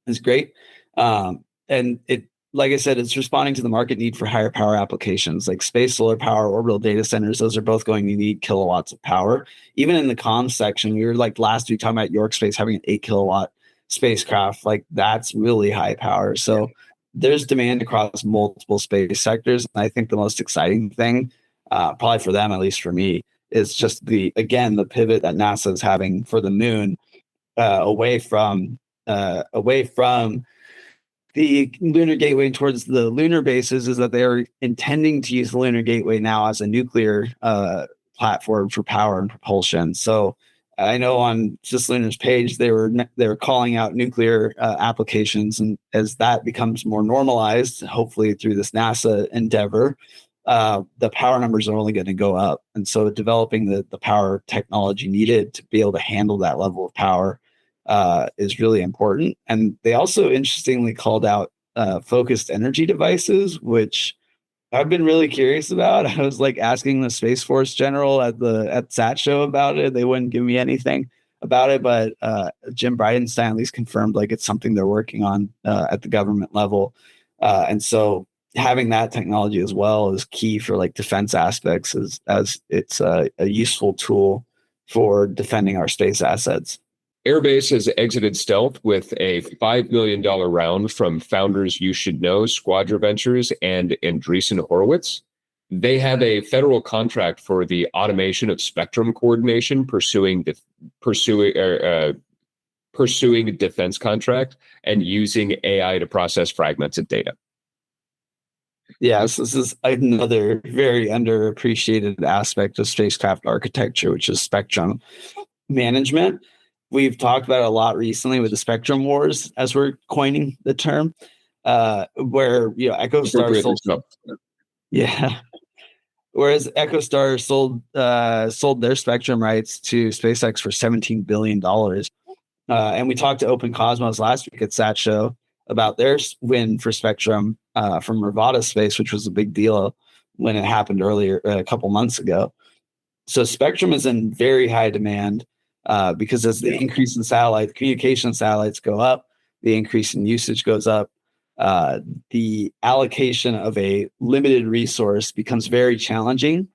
is great. And it, like I said, it's responding to the market need for higher power applications like space, solar power, orbital data centers. Those are both going to need kilowatts of power. Even in the comms section, we were like last week talking about York Space having an 8 kilowatt spacecraft. Like that's really high power. So there's demand across multiple space sectors. And I think the most exciting thing, probably for them, at least for me, is just the pivot that NASA is having for the moon away from the lunar gateway towards the lunar bases, is that they are intending to use the lunar gateway now as a nuclear platform for power and propulsion. So I know on Cislunar's page they were calling out nuclear applications, and as that becomes more normalized, hopefully through this NASA endeavor, the power numbers are only going to go up. And so developing the power technology needed to be able to handle that level of power is really important. And they also interestingly called out focused energy devices, which I've been really curious about. I was like asking the Space Force General at SAT Show about it. They wouldn't give me anything about it, but Jim Bridenstine at least confirmed like it's something they're working on at the government level. And so having that technology as well is key for like defense aspects, as it's a useful tool for defending our space assets. Airbase has exited stealth with a $5 million round from founders You Should Know, Squadra Ventures, and Andreessen Horowitz. They have a federal contract for the automation of spectrum coordination, pursuing defense contract and using AI to process fragmented data. Yes, this is another very underappreciated aspect of spacecraft architecture, which is spectrum management. We've talked about it a lot recently with the spectrum wars, as we're coining the term, where EchoStar sold, yeah, whereas EchoStar sold their spectrum rights to SpaceX for $17 billion. And we talked to Open Cosmos last week at SAT Show about their win for spectrum from Rivada Space, which was a big deal when it happened earlier a couple months ago. So spectrum is in very high demand because as the increase in communication satellites go up, the increase in usage goes up. The allocation of a limited resource becomes very challenging.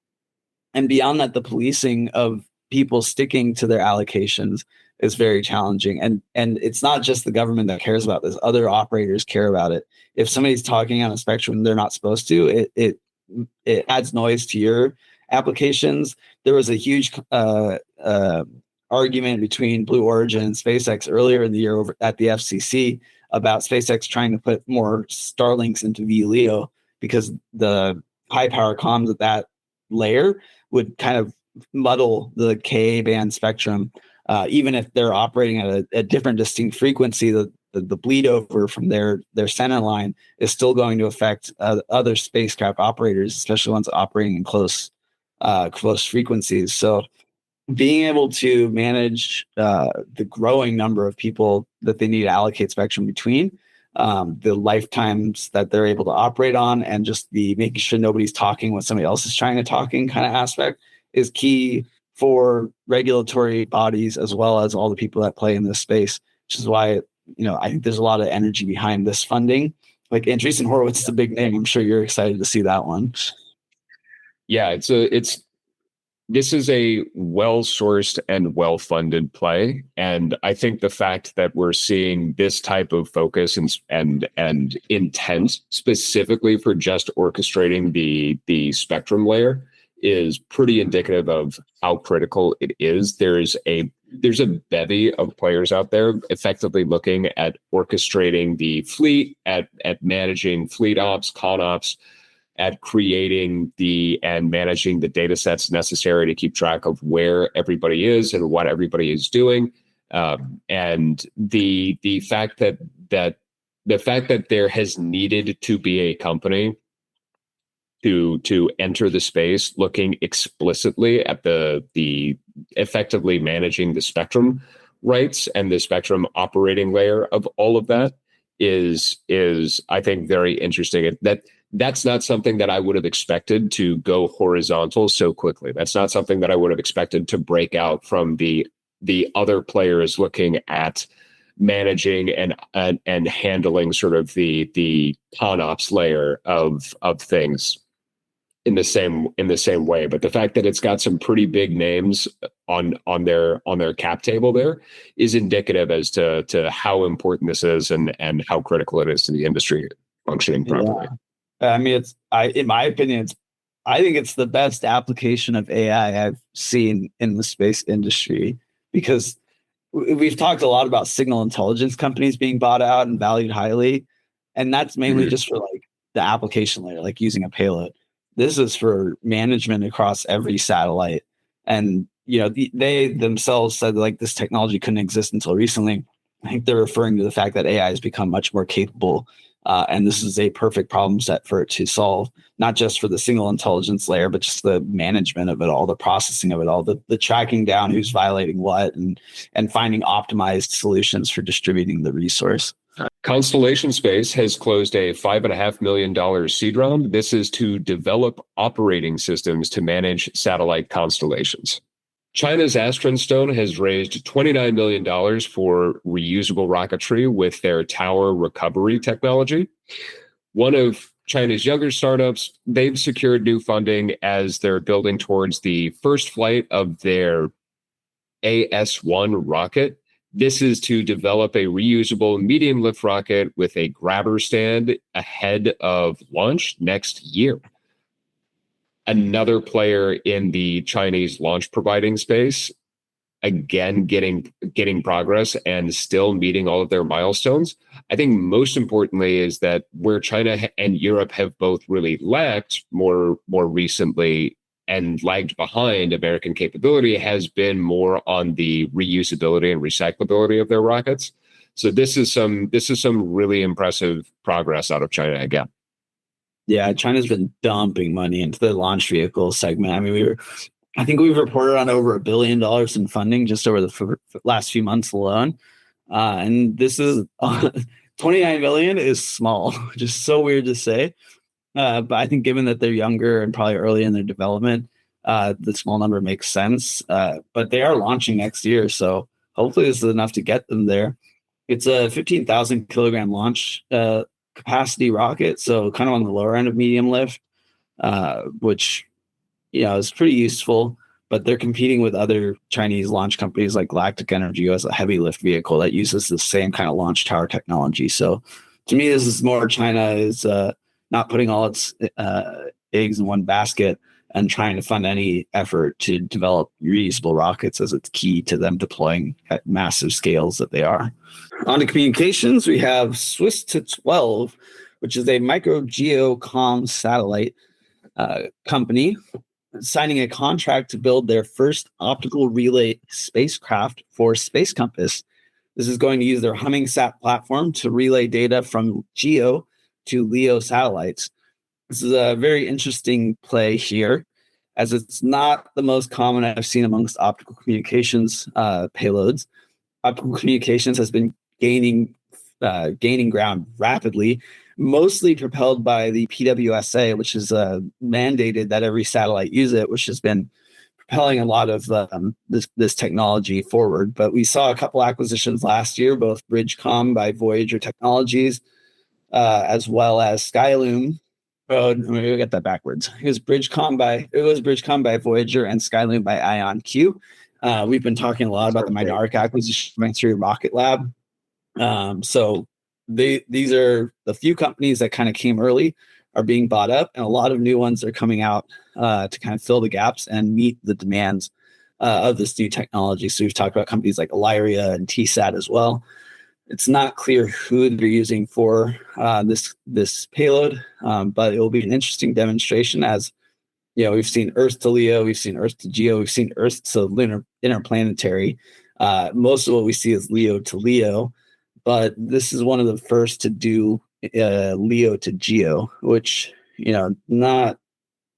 And beyond that, the policing of people sticking to their allocations is very challenging. And it's not just the government that cares about this. Other operators care about it. If somebody's talking on a spectrum they're not supposed to, it adds noise to your applications. There was a huge argument between Blue Origin and SpaceX earlier in the year over at the FCC about SpaceX trying to put more Starlinks into VLEO because the high power comms at that layer would kind of muddle the Ka band spectrum. Even if they're operating at a different distinct frequency, the bleed over from their center line is still going to affect other spacecraft operators, especially ones operating in close frequencies. So being able to manage the growing number of people that they need to allocate spectrum between, the lifetimes that they're able to operate on, and just the making sure nobody's talking when somebody else is trying to talking kind of aspect is key for regulatory bodies as well as all the people that play in this space, which is why I think there's a lot of energy behind this funding. Like Andreessen Horowitz is a big name. I'm sure you're excited to see that one. Yeah, this is a well-sourced and well-funded play, and I think the fact that we're seeing this type of focus and intent specifically for just orchestrating the spectrum layer is pretty indicative of how critical it is. There's a bevy of players out there effectively looking at orchestrating the fleet, at managing fleet ops, con ops, at creating and managing the data sets necessary to keep track of where everybody is and what everybody is doing. And the fact that there has needed to be a company to enter the space, looking explicitly at the effectively managing the spectrum rights and the spectrum operating layer of all of that is I think very interesting. That's not something that I would have expected to go horizontal so quickly. That's not something that I would have expected to break out from the other players looking at managing and handling sort of the ConOps layer of things in the same way. But the fact that it's got some pretty big names on their cap table there is indicative as to how important this is and how critical it is to the industry functioning properly. Yeah. I mean, in my opinion, I think it's the best application of AI I've seen in the space industry, because we've talked a lot about signal intelligence companies being bought out and valued highly, and that's mainly just for like the application layer, like using a payload. This is for management across every satellite, and they themselves said like this technology couldn't exist until recently. I think they're referring to the fact that AI has become much more capable, and this is a perfect problem set for it to solve, not just for the single intelligence layer, but just the management of it all, the processing of it all, the tracking down who's violating what, and finding optimized solutions for distributing the resource. Constellation Space has closed a $5.5 million seed round. This is to develop operating systems to manage satellite constellations. China's Astron has raised $29 million for reusable rocketry with their tower recovery technology. One of China's younger startups, they've secured new funding as they're building towards the first flight of their AS-1 rocket. This is to develop a reusable medium lift rocket with a grabber stand ahead of launch next year. Another player in the Chinese launch providing space, again, getting progress and still meeting all of their milestones. I think most importantly is that where China and Europe have both really lacked more recently and lagged behind American capability has been more on the reusability and recyclability of their rockets. So this is some really impressive progress out of China again. Yeah, China's been dumping money into the launch vehicle segment. I mean, I think we've reported on over $1 billion in funding just over the last few months alone. And this is 29 million is small, just so weird to say. But I think given that they're younger and probably early in their development, the small number makes sense. But they are launching next year, so hopefully this is enough to get them there. It's a 15,000 kilogram launch capacity rocket, so kind of on the lower end of medium lift, which is pretty useful. But they're competing with other Chinese launch companies like Galactic Energy as a heavy lift vehicle that uses the same kind of launch tower technology. So to me, this is more China is not putting all its eggs in one basket and trying to fund any effort to develop reusable rockets as it's key to them deploying at massive scales that they are. On to communications, we have Swiss to 12, which is a micro geocom satellite company signing a contract to build their first optical relay spacecraft for Space Compass. This is going to use their HummingSat platform to relay data from GEO to LEO satellites. This is a very interesting play here, as it's not the most common I've seen amongst optical communications payloads. Optical communications has been gaining ground rapidly, mostly propelled by the PWSA, which is mandated that every satellite use it, which has been propelling a lot of this technology forward. But we saw a couple acquisitions last year, both Bridgecom by Voyager Technologies, as well as Skyloom. Oh, let me get that backwards. It was Bridgecom by Voyager and Skyloom by IonQ. We've been talking a lot about the Mynaric acquisition coming through Rocket Lab. So these are the few companies that kind of came early are being bought up, and a lot of new ones are coming out to kind of fill the gaps and meet the demands of this new technology. So we've talked about companies like Illyria and TSAT as well. It's not clear who they're using for this payload, but it will be an interesting demonstration. As we've seen Earth to LEO, we've seen Earth to GEO, we've seen Earth to lunar interplanetary. Most of what we see is LEO to LEO, but this is one of the first to do LEO to GEO, which not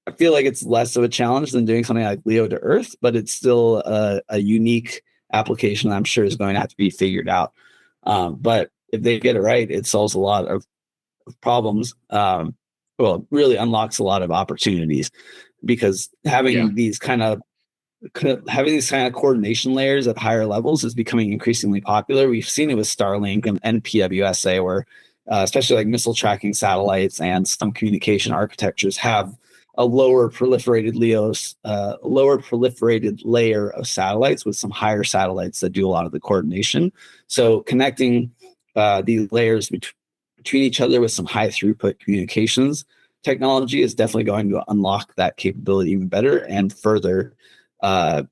I feel like it's less of a challenge than doing something like Leo to Earth, but it's still a unique application that I'm sure is going to have to be figured out. But if they get it right, it solves a lot of problems. Well, it really unlocks a lot of opportunities because Yeah. having these kind of coordination layers at higher levels is becoming increasingly popular. We've seen it with Starlink and PWSA, where especially like missile tracking satellites and some communication architectures have a lower proliferated layer of satellites with some higher satellites that do a lot of the coordination. So connecting these layers between each other with some high throughput communications technology is definitely going to unlock that capability even better and uh,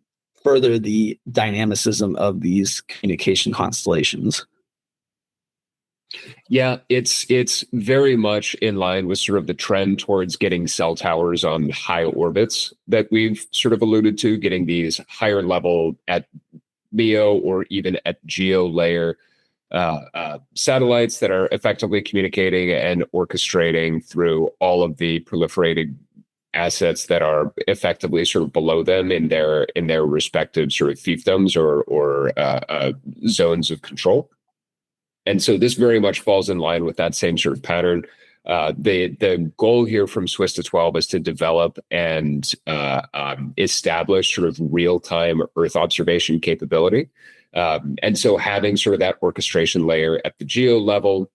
further the dynamicism of these communication constellations. Yeah, it's very much in line with sort of the trend towards getting cell towers on high orbits that we've sort of alluded to, getting these higher level at MEO or even at geo layer satellites that are effectively communicating and orchestrating through all of the proliferated assets that are effectively sort of below them in their respective sort of fiefdoms or zones of control. And so this very much falls in line with that same sort of pattern. The goal here from Swiss to 12 is to develop and establish sort of real time Earth observation capability. And so having sort of that orchestration layer at the geo level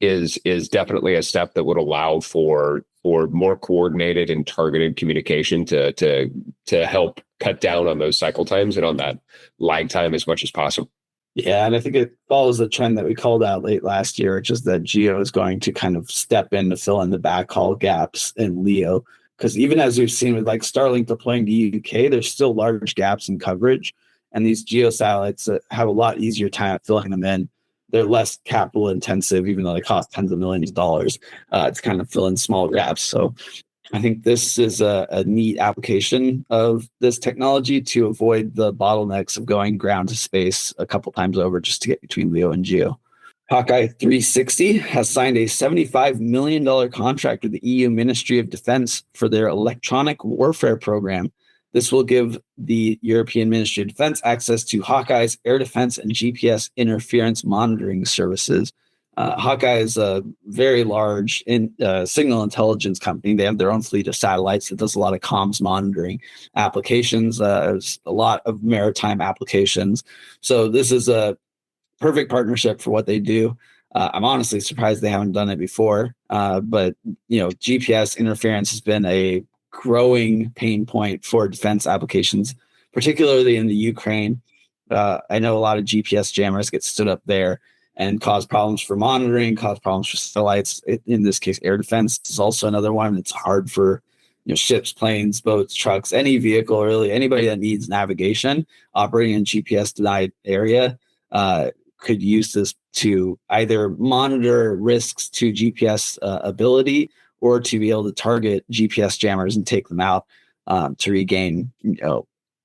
is definitely a step that would allow for more coordinated and targeted communication to help cut down on those cycle times and on that lag time as much as possible. Yeah, and I think it follows the trend that we called out late last year, which is that Geo is going to kind of step in to fill in the backhaul gaps in Leo. Because even as we've seen with like Starlink deploying to UK, there's still large gaps in coverage. And these geo satellites that have a lot easier time at filling them in. They're less capital intensive, even though they cost tens of millions of dollars to kind of fill in small gaps. So I think this is a neat application of this technology to avoid the bottlenecks of going ground to space a couple times over just to get between Leo and Geo. Hawkeye 360 has signed a $75 million contract with the EU Ministry of Defense for their electronic warfare program. This will give the European Ministry of Defense access to Hawkeye's air defense and GPS interference monitoring services. Hawkeye is a very large signal intelligence company. They have their own fleet of satellites that does a lot of comms monitoring applications. There's a lot of maritime applications. So this is a perfect partnership for what they do. I'm honestly surprised they haven't done it before. But GPS interference has been a growing pain point for defense applications, particularly in the Ukraine. I know a lot of GPS jammers get stood up there and cause problems for monitoring, cause problems for satellites. In this case, air defense is also another one. It's hard for ships, planes, boats, trucks, any vehicle, really anybody that needs navigation operating in GPS denied area could use this to either monitor risks to GPS ability or to be able to target GPS jammers and take them out to regain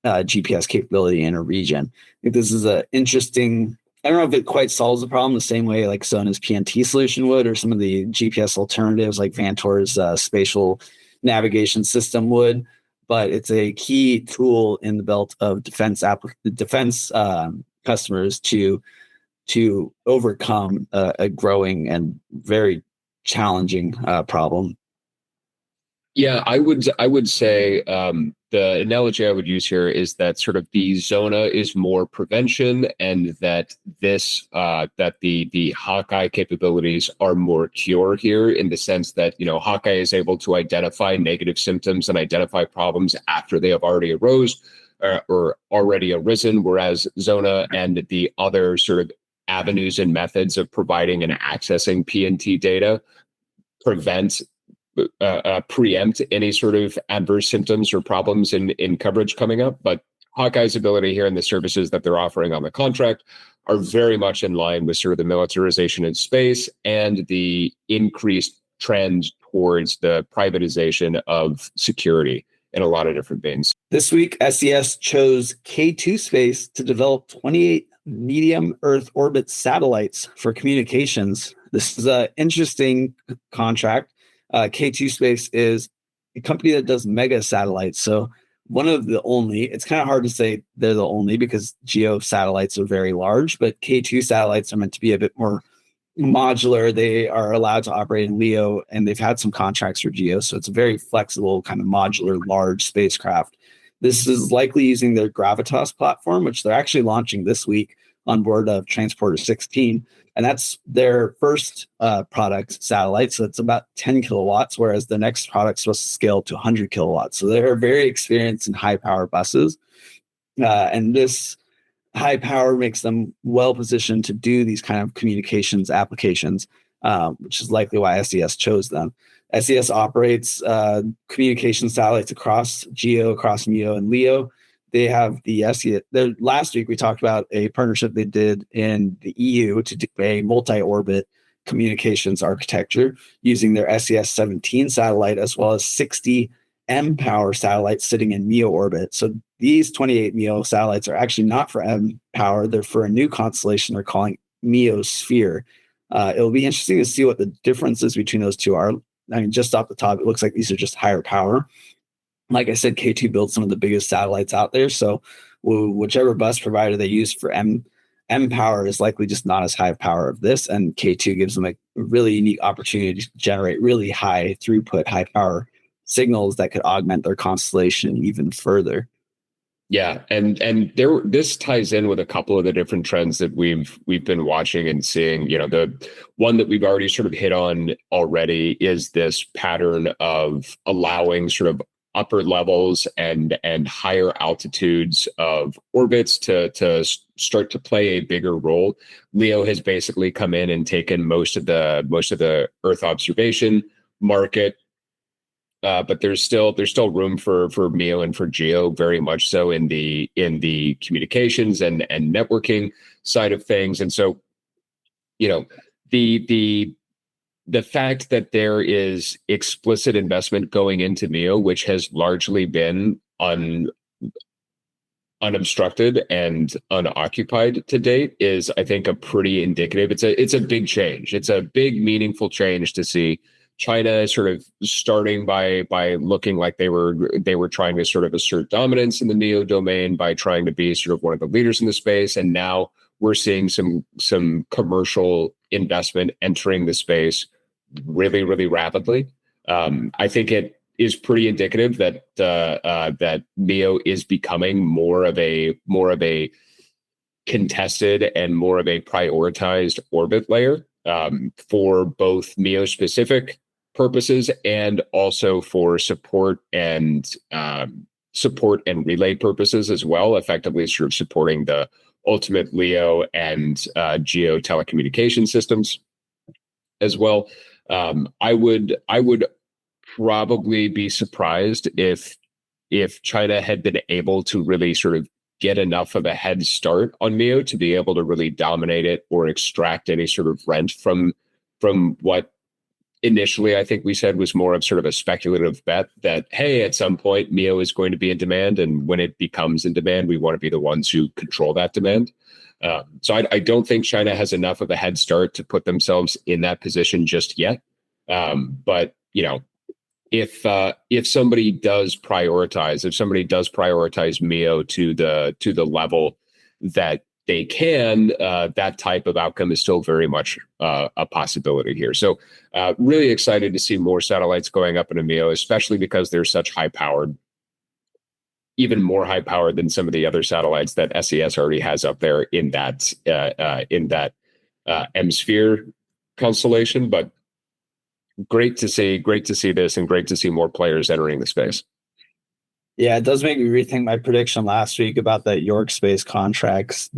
GPS capability in a region. I think this is an interesting. I don't know if it quite solves the problem the same way like Sona's PNT solution would, or some of the GPS alternatives like Vantor's spatial navigation system would, but it's a key tool in the belt of defense customers to overcome a growing and very challenging problem. Yeah, I would say the analogy I would use here is that sort of the Zona is more prevention, and that that the Hawkeye capabilities are more cure here in the sense that Hawkeye is able to identify negative symptoms and identify problems after they have already arose or already arisen, whereas Zona and the other sort of avenues and methods of providing and accessing PNT data prevent preempt any sort of adverse symptoms or problems in coverage coming up. But Hawkeye's ability here and the services that they're offering on the contract are very much in line with sort of the militarization in space and the increased trend towards the privatization of security in a lot of different veins. This week, SES chose K2 Space to develop 28 medium Earth orbit satellites for communications. This is an interesting contract. K2 Space is a company that does mega satellites. So one of the only, it's kind of hard to say they're the only because geo satellites are very large, but K2 satellites are meant to be a bit more modular. They are allowed to operate in LEO, and they've had some contracts for GEO. So it's a very flexible, kind of modular, large spacecraft. This is likely using their Gravitas platform, which they're actually launching this week on board of Transporter 16. And that's their first product satellite. So it's about 10 kilowatts, whereas the next product's supposed to scale to 100 kilowatts. So they're very experienced in high power buses. And this high power makes them well positioned to do these kind of communications applications, which is likely why SES chose them. SES operates communication satellites across GEO, across MEO, and LEO. They have the SES. Last week, we talked about a partnership they did in the EU to do a multi-orbit communications architecture using their SES-17 satellite, as well as 60 M-power satellites sitting in MEO orbit. So these 28 MEO satellites are actually not for M-power. They're for a new constellation they're calling Meosphere. It'll be interesting to see what the differences between those two are. I mean, just off the top, it looks like these are just higher power. Like I said, K2 builds some of the biggest satellites out there. So whichever bus provider they use for M power is likely just not as high power of this. And K2 gives them a really unique opportunity to generate really high throughput, high power signals that could augment their constellation even further. Yeah, and this ties in with a couple of the different trends that we've been watching and seeing. You know, the one that we've already sort of hit on already is this pattern of allowing sort of upper levels and higher altitudes of orbits to start to play a bigger role. LEO has basically come in and taken most of the Earth observation market. But there's still room for MEO and for GEO, very much so in the communications and networking side of things. And so, you know, the fact that there is explicit investment going into MEO, which has largely been unobstructed and unoccupied to date, is, I think, a pretty indicative. It's a big change. It's a big, meaningful change to see China sort of starting by looking like they were trying to sort of assert dominance in the MEO domain by trying to be sort of one of the leaders in the space, and now we're seeing some commercial investment entering the space really, really rapidly. I think it is pretty indicative that that MEO is becoming more of a contested and more of a prioritized orbit layer for both MEO specific purposes and also for support and relay purposes as well, effectively sort of supporting the ultimate LEO and GEO telecommunication systems as well. I would probably be surprised if China had been able to really sort of get enough of a head start on MEO to be able to really dominate it or extract any sort of rent from what initially I think we said was more of sort of a speculative bet that, hey, at some point MEO is going to be in demand, and when it becomes in demand, we want to be the ones who control that demand. So I don't think China has enough of a head start to put themselves in that position just yet. But you know, if somebody does prioritize MEO to the level that they can, that type of outcome is still very much a possibility here. So really excited to see more satellites going up into MEO, especially because they're such high powered, even more high powered than some of the other satellites that SES already has up there in that M-Sphere constellation. But great to see this, and great to see more players entering the space. Yeah, it does make me rethink my prediction last week about that York Space contracts.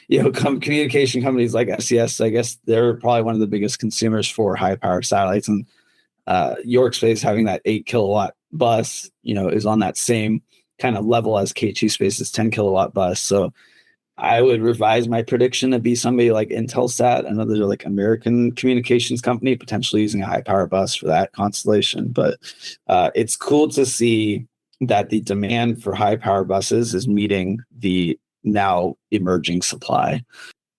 Communication companies like SES, I guess they're probably one of the biggest consumers for high power satellites, and York Space having that 8 kilowatt bus, is on that same kind of level as K2 Space's 10 kilowatt bus. So I would revise my prediction to be somebody like Intelsat, another like American communications company, potentially using a high power bus for that constellation. But it's cool to see that the demand for high power buses is meeting the now emerging supply.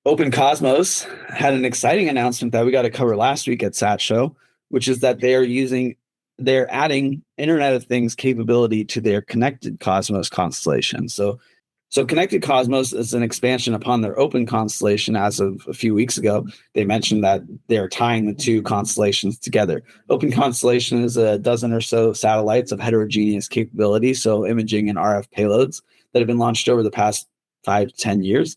Open Cosmos had an exciting announcement that we got to cover last week at SAT Show, which is that they are using they're adding Internet of Things capability to their Connected Cosmos constellation. So Connected Cosmos is an expansion upon their open constellation. As of a few weeks ago, they mentioned that they're tying the two constellations together. Open constellation is a dozen or so satellites of heterogeneous capability, so imaging and RF payloads that have been launched over the past 5 to 10 years.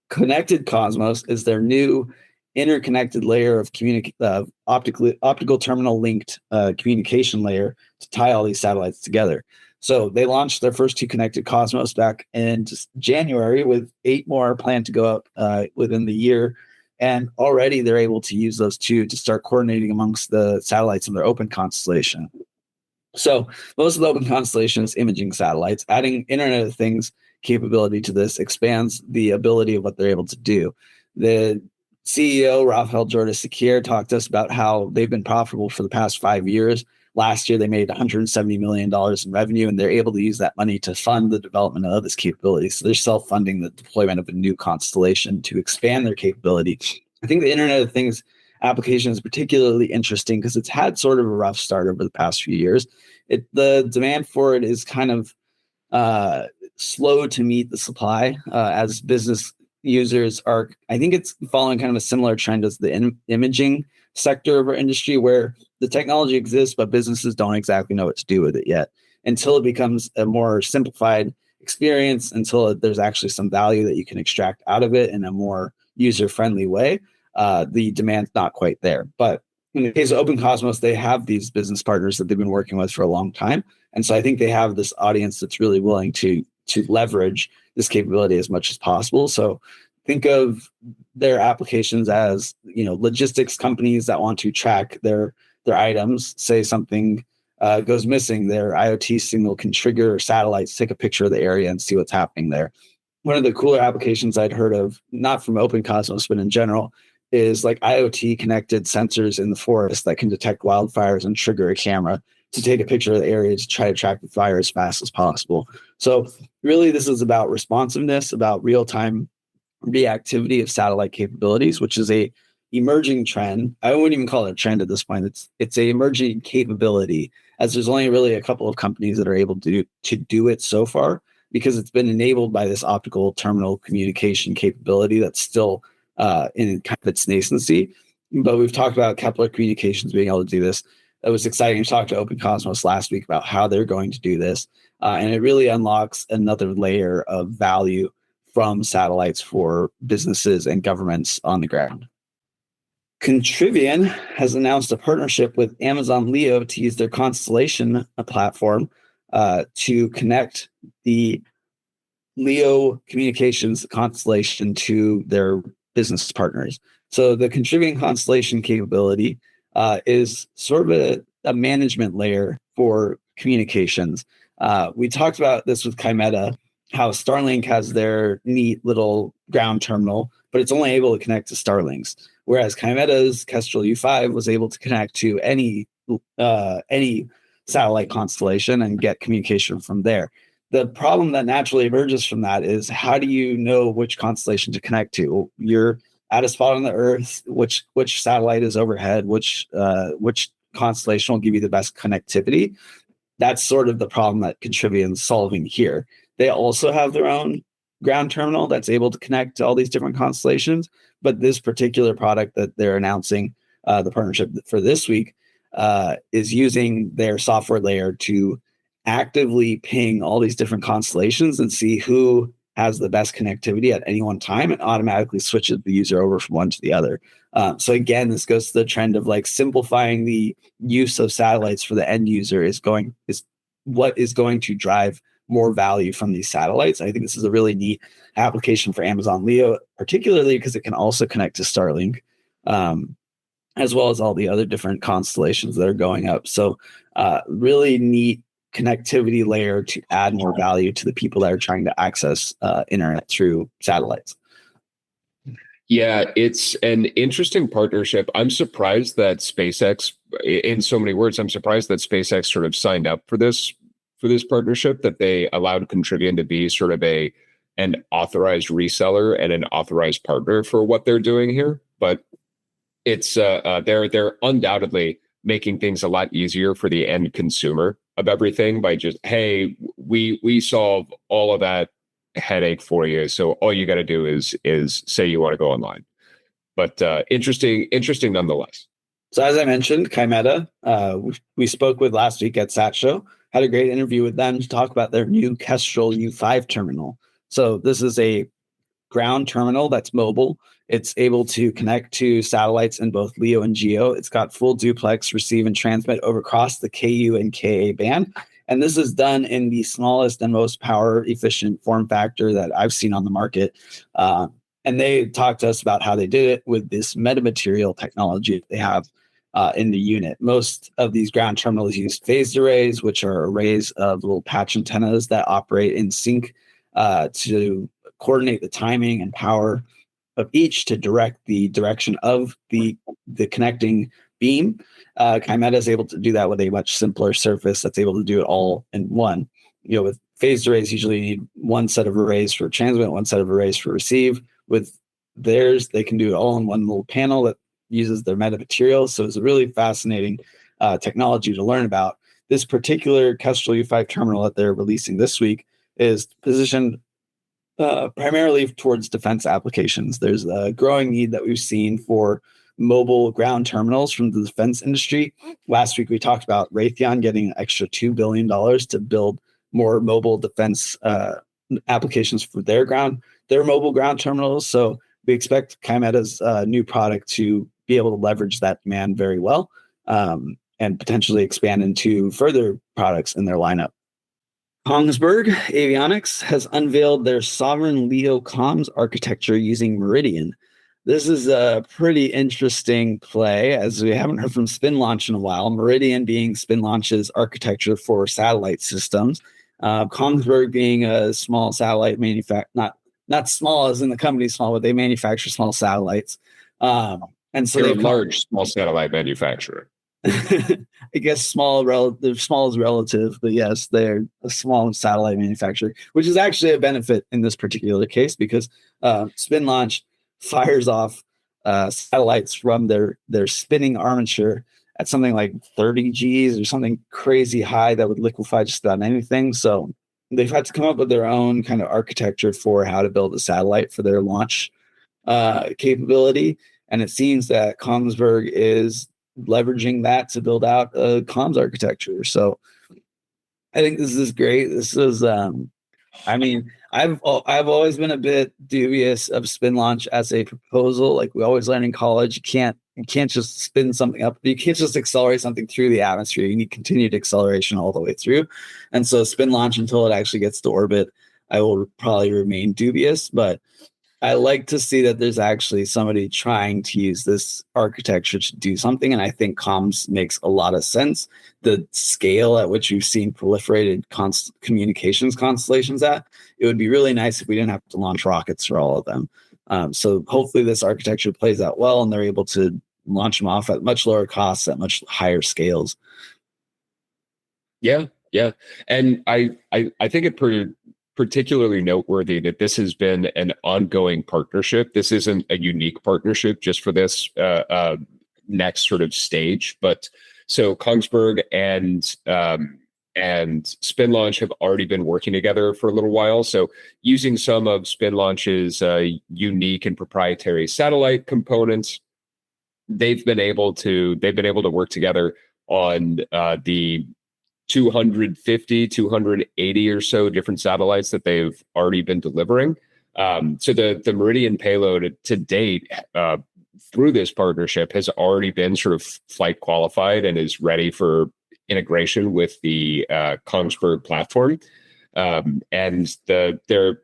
Connected Cosmos is their new interconnected layer of optical terminal linked communication layer to tie all these satellites together. So they launched their first two Connected Cosmos back in January, with 8 more planned to go up within the year. And already they're able to use those two to start coordinating amongst the satellites in their open constellation. So most of the open constellation is imaging satellites. Adding Internet of Things capability to this expands the ability of what they're able to do. The CEO, Rafael Jordi Sakir, talked to us about how they've been profitable for the past 5 years. Last year, they made $170 million in revenue, and they're able to use that money to fund the development of this capability. So they're self-funding the deployment of a new constellation to expand their capability. I think the Internet of Things application is particularly interesting because it's had sort of a rough start over the past few years. The demand for it is kind of slow to meet the supply as business users are. I think it's following kind of a similar trend as the imaging sector of our industry, where the technology exists, but businesses don't exactly know what to do with it yet until it becomes a more simplified experience, until there's actually some value that you can extract out of it in a more user-friendly way. The demand's not quite there. But in the case of Open Cosmos, they have these business partners that they've been working with for a long time. And so I think they have this audience that's really willing to leverage this capability as much as possible. So think of their applications as, logistics companies that want to track their items. Say something goes missing, their IoT signal can trigger satellites, take a picture of the area and see what's happening there. One of the cooler applications I'd heard of, not from Open Cosmos, but in general, is like IoT connected sensors in the forest that can detect wildfires and trigger a camera to take a picture of the area to try to track the fire as fast as possible. So really, this is about responsiveness, about real-time reactivity of satellite capabilities, which is a emerging trend. I wouldn't even call it a trend at this point. It's a emerging capability, as there's only really a couple of companies that are able to do it so far, because it's been enabled by this optical terminal communication capability that's still in kind of its nascency. But we've talked about Kepler Communications being able to do this. It was exciting to talk to Open Cosmos last week about how they're going to do this. And it really unlocks another layer of value from satellites for businesses and governments on the ground. Contrivian has announced a partnership with Amazon Leo to use their constellation platform to connect the Leo communications constellation to their business partners. So the Contrivian constellation capability is sort of a management layer for communications. We talked about this with Kymeta, how Starlink has their neat little ground terminal, but it's only able to connect to Starlinks, whereas Kymeta's Kestrel U5 was able to connect to any satellite constellation and get communication from there. The problem that naturally emerges from that is, how do you know which constellation to connect to? You're at a spot on the Earth, which satellite is overhead, which constellation will give you the best connectivity. That's sort of the problem that Contrivian's solving here. They also have their own ground terminal that's able to connect to all these different constellations, but this particular product that they're announcing, the partnership for this week, is using their software layer to actively ping all these different constellations and see who has the best connectivity at any one time, and automatically switches the user over from one to the other. So again, this goes to the trend of like simplifying the use of satellites for the end user is what is going to drive more value from these satellites. I think this is a really neat application for Amazon Leo, particularly because it can also connect to Starlink, as well as all the other different constellations that are going up. So really neat connectivity layer to add more value to the people that are trying to access internet through satellites. Yeah, it's an interesting partnership. I'm surprised that SpaceX, in so many words, I'm surprised that SpaceX sort of signed up for this partnership, that they allowed Contrivian to be sort of an authorized reseller and an authorized partner for what they're doing here. But it's they're undoubtedly making things a lot easier for the end consumer of everything by just, hey, we solve all of that headache for you. So all you got to do is say you want to go online. But interesting nonetheless. So as I mentioned, Chimeta, we spoke with last week at SAT Show, had a great interview with them to talk about their new Kestrel U5 terminal. So this is a ground terminal that's mobile. It's able to connect to satellites in both LEO and GEO. It's got full duplex, receive and transmit over across the KU and KA band. And this is done in the smallest and most power efficient form factor that I've seen on the market. And they talked to us about how they did it with this metamaterial technology they have in the unit. Most of these ground terminals use phased arrays, which are arrays of little patch antennas that operate in sync to coordinate the timing and power of each to direct the direction of the connecting beam. Chimeta is able to do that with a much simpler surface that's able to do it all in one. With phased arrays, usually you need one set of arrays for transmit, one set of arrays for receive. With theirs, they can do it all in one little panel that uses their metamaterial. So it's a really fascinating technology to learn about. This particular Kestrel U5 terminal that they're releasing this week is positioned primarily towards defense applications. There's a growing need that we've seen for mobile ground terminals from the defense industry. Last week, we talked about Raytheon getting an extra $2 billion to build more mobile defense applications for their mobile ground terminals. So we expect Chimeta's new product to be able to leverage that demand very well and potentially expand into further products in their lineup. Kongsberg Avionics has unveiled their sovereign LEO comms architecture using Meridian. This is a pretty interesting play, as we haven't heard from Spin Launch in a while. Meridian being Spin Launch's architecture for satellite systems. Kongsberg being a small satellite manufacturer, not small as in the company small, but they manufacture small satellites. And so they're a large small satellite manufacturer. I guess small is relative, but yes, they're a small satellite manufacturer, which is actually a benefit in this particular case because Spin Launch fires off satellites from their spinning armature at something like 30 Gs or something crazy high that would liquefy just about anything. So they've had to come up with their own kind of architecture for how to build a satellite for their launch capability. And it seems that Kongsberg is leveraging that to build out a comms architecture. So I think this is great. This is, I've always been a bit dubious of Spin Launch as a proposal. Like we always learn in college, you can't just spin something up. You can't just accelerate something through the atmosphere. You need continued acceleration all the way through. And so Spin Launch, until it actually gets to orbit, I will probably remain dubious, but I like to see that there's actually somebody trying to use this architecture to do something. And I think comms makes a lot of sense. The scale at which you've seen proliferated communications constellations it would be really nice if we didn't have to launch rockets for all of them. So hopefully this architecture plays out well and they're able to launch them off at much lower costs, at much higher scales. Yeah. And I think it particularly noteworthy that this has been an ongoing partnership. This isn't a unique partnership just for this next sort of stage. But so Kongsberg and Spin Launch have already been working together for a little while. So using some of Spin Launch's unique and proprietary satellite components, they've been able to work together on the 250, 280 or so different satellites that they've already been delivering. So the Meridian payload to date through this partnership has already been sort of flight qualified and is ready for integration with the Kongsberg platform. And they're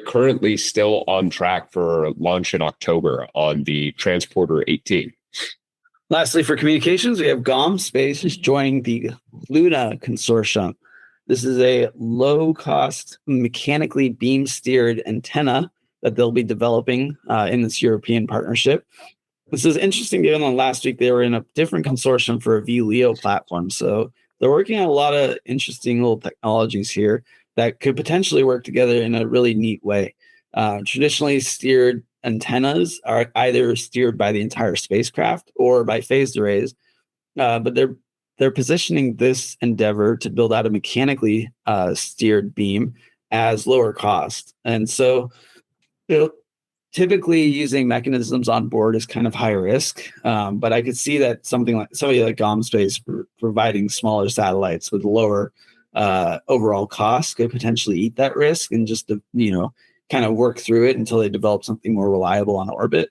currently still on track for launch in October on the Transporter 18. Lastly, for communications, we have GOM Space is joining the Luna consortium. This is a low-cost, mechanically beam-steered antenna that they'll be developing in this European partnership. This is interesting given that last week they were in a different consortium for a VLEO platform. So they're working on a lot of interesting little technologies here that could potentially work together in a really neat way. Traditionally steered antennas are either steered by the entire spacecraft or by phased arrays. but they're positioning this endeavor to build out a mechanically steered beam as lower cost. And so, you know, typically using mechanisms on board is kind of high risk, but I could see that somebody like GomSpace providing smaller satellites with lower overall costs could potentially eat that risk and just kind of work through it until they develop something more reliable on orbit.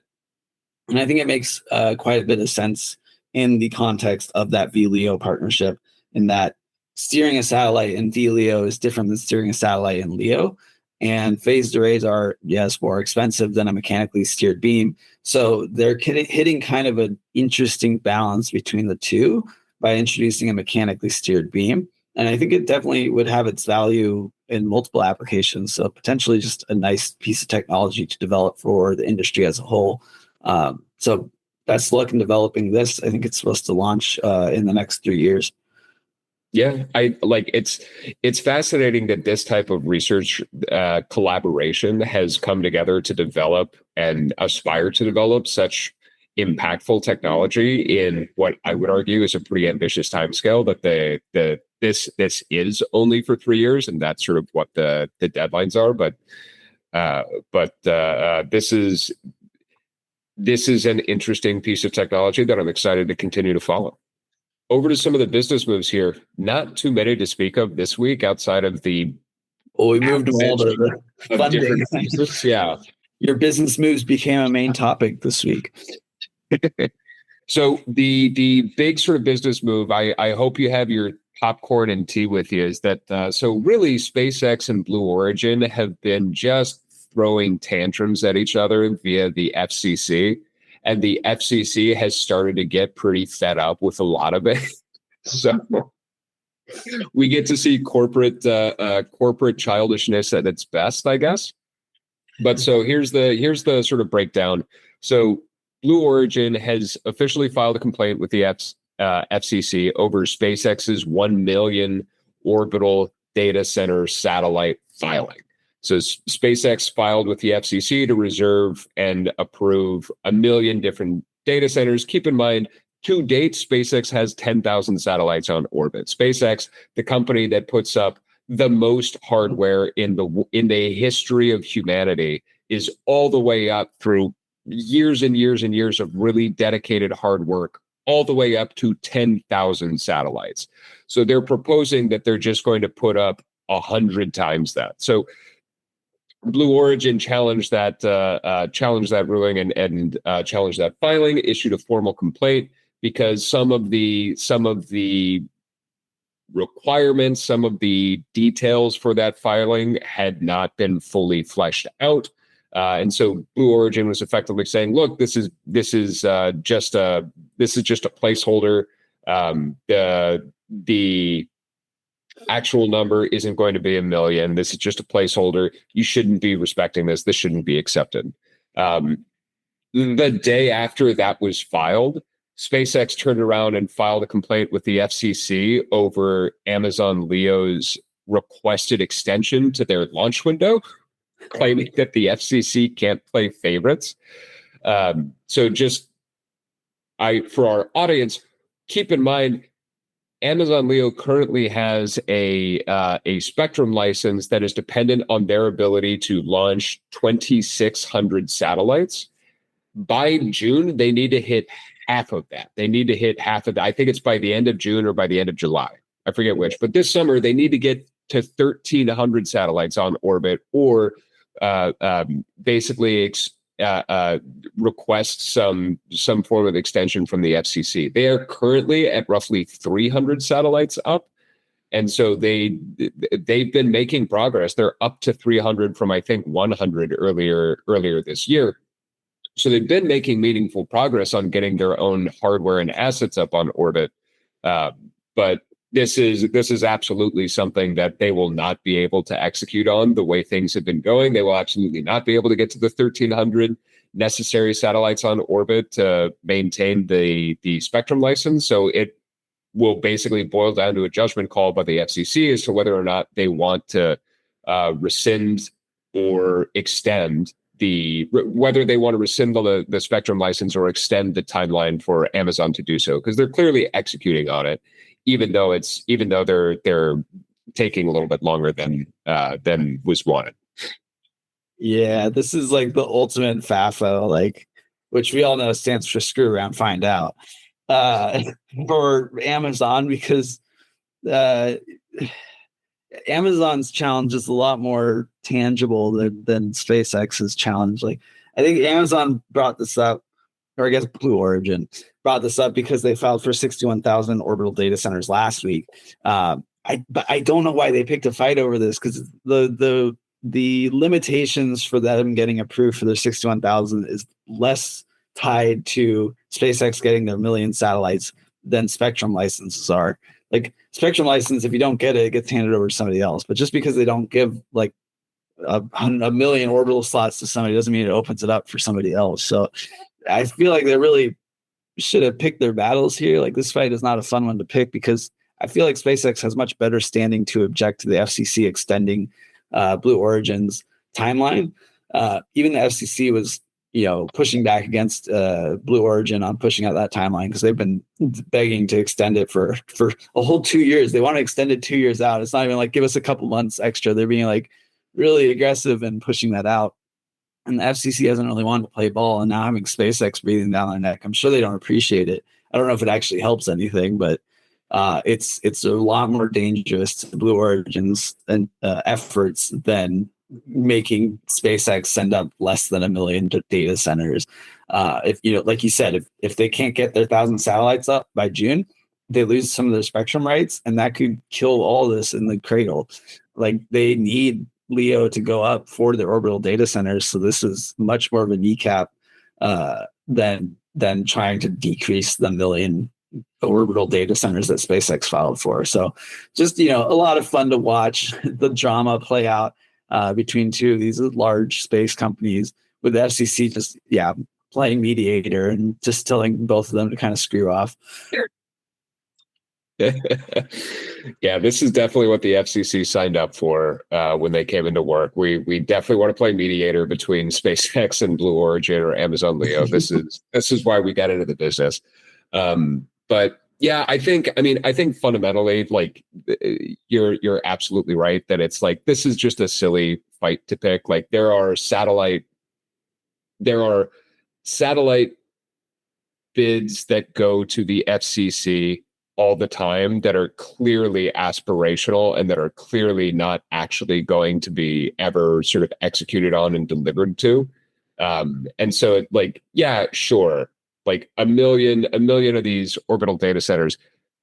And I think it makes quite a bit of sense in the context of that VLEO partnership, in that steering a satellite in VLEO is different than steering a satellite in LEO. And phased arrays are, yes, more expensive than a mechanically steered beam. So they're hitting kind of an interesting balance between the two by introducing a mechanically steered beam. And I think it definitely would have its value in multiple applications. So potentially just a nice piece of technology to develop for the industry as a whole. So best luck in developing this. I think it's supposed to launch in the next 3 years. Yeah, it's fascinating that this type of research collaboration has come together to develop and aspire to develop such impactful technology in what I would argue is a pretty ambitious timescale. That this is only for 3 years, and that's sort of what the deadlines are. But this is an interesting piece of technology that I'm excited to continue to follow. Over to some of the business moves here. Not too many to speak of this week outside of the we moved to all the funding. Yeah. Your business moves became a main topic this week. So the big sort of business move, I hope you have your popcorn and tea with you, is that so really SpaceX and Blue Origin have been just throwing tantrums at each other via the FCC. And the FCC has started to get pretty fed up with a lot of it. So we get to see corporate childishness at its best, I guess. But so here's the sort of breakdown. So Blue Origin has officially filed a complaint with the FCC over SpaceX's 1 million orbital data center satellite filing. So SpaceX filed with the FCC to reserve and approve 1 million different data centers. Keep in mind, to date, SpaceX has 10,000 satellites on orbit. SpaceX, the company that puts up the most hardware in the history of humanity, is all the way up through years and years and years of really dedicated hard work, all the way up to 10,000 satellites. So they're proposing that they're just going to put up 100 times that. So Blue Origin challenged that ruling and challenged that filing, issued a formal complaint because some of the requirements, some of the details for that filing had not been fully fleshed out. And so Blue Origin was effectively saying, look, this is just a placeholder. The actual number isn't going to be 1 million. This is just a placeholder. You shouldn't be respecting this. This shouldn't be accepted. The day after that was filed, SpaceX turned around and filed a complaint with the FCC over Amazon Leo's requested extension to their launch window, claiming that the FCC can't play favorites. So for our audience, keep in mind, Amazon Leo currently has a spectrum license that is dependent on their ability to launch 2,600 satellites. By June, they need to hit half of that. They need to hit half of that. I think it's by the end of June or by the end of July. I forget which. But this summer, they need to get to 1,300 satellites on orbit, or basically request some form of extension from the FCC. They are currently at roughly 300 satellites up, and so they've been making progress. They're up to 300 from, I think, 100 earlier this year. So they've been making meaningful progress on getting their own hardware and assets up on orbit. But this is absolutely something that they will not be able to execute on the way things have been going. They will absolutely not be able to get to the 1,300 necessary satellites on orbit to maintain the spectrum license. So it will basically boil down to a judgment call by the FCC as to whether or not they want to rescind or extend whether they want to rescind the Spectrum license or extend the timeline for Amazon to do so, because they're clearly executing on it, even though they're taking a little bit longer than was wanted. Yeah, this is like the ultimate FAFO, like, which we all know stands for screw around, find out, uh, for Amazon, because uh, Amazon's challenge is a lot more tangible than SpaceX's challenge. Like, I think Amazon brought this up, or I guess Blue Origin brought this up because they filed for 61,000 orbital data centers last week. But I don't know why they picked a fight over this, because the limitations for them getting approved for their 61,000 is less tied to SpaceX getting their million satellites than Spectrum licenses are. Like, Spectrum license, if you don't get it, it gets handed over to somebody else. But just because they don't give like a million orbital slots to somebody doesn't mean it opens it up for somebody else. So I feel like they really should have picked their battles here. Like, this fight is not a fun one to pick, because I feel like SpaceX has much better standing to object to the FCC extending Blue Origin's timeline. Even the FCC was, pushing back against Blue Origin on pushing out that timeline, because they've been begging to extend it for a whole 2 years. They want to extend it 2 years out. It's not even like, give us a couple months extra. They're being like really aggressive and pushing that out. And the FCC hasn't really wanted to play ball. And now having SpaceX breathing down their neck, I'm sure they don't appreciate it. I don't know if it actually helps anything, but it's a lot more dangerous to Blue Origin's and efforts than making SpaceX send up less than 1 million data centers. If like you said, if they can't get their 1,000 satellites up by June, they lose some of their spectrum rights, and that could kill all this in the cradle. Like, they need LEO to go up for their orbital data centers, so this is much more of a kneecap than trying to decrease the 1 million orbital data centers that SpaceX filed for. So just, a lot of fun to watch the drama play out between two of these large space companies, with the FCC just, playing mediator and just telling both of them to kind of screw off. Yeah, this is definitely what the FCC signed up for when they came into work. We definitely want to play mediator between SpaceX and Blue Origin or Amazon LEO. This is why we got into the business. But yeah, I think fundamentally, like, you're absolutely right that it's like, this is just a silly fight to pick. Like, there are satellite bids that go to the FCC all the time that are clearly aspirational and that are clearly not actually going to be ever sort of executed on and delivered to. And so, like, yeah, sure, like a million of these orbital data centers,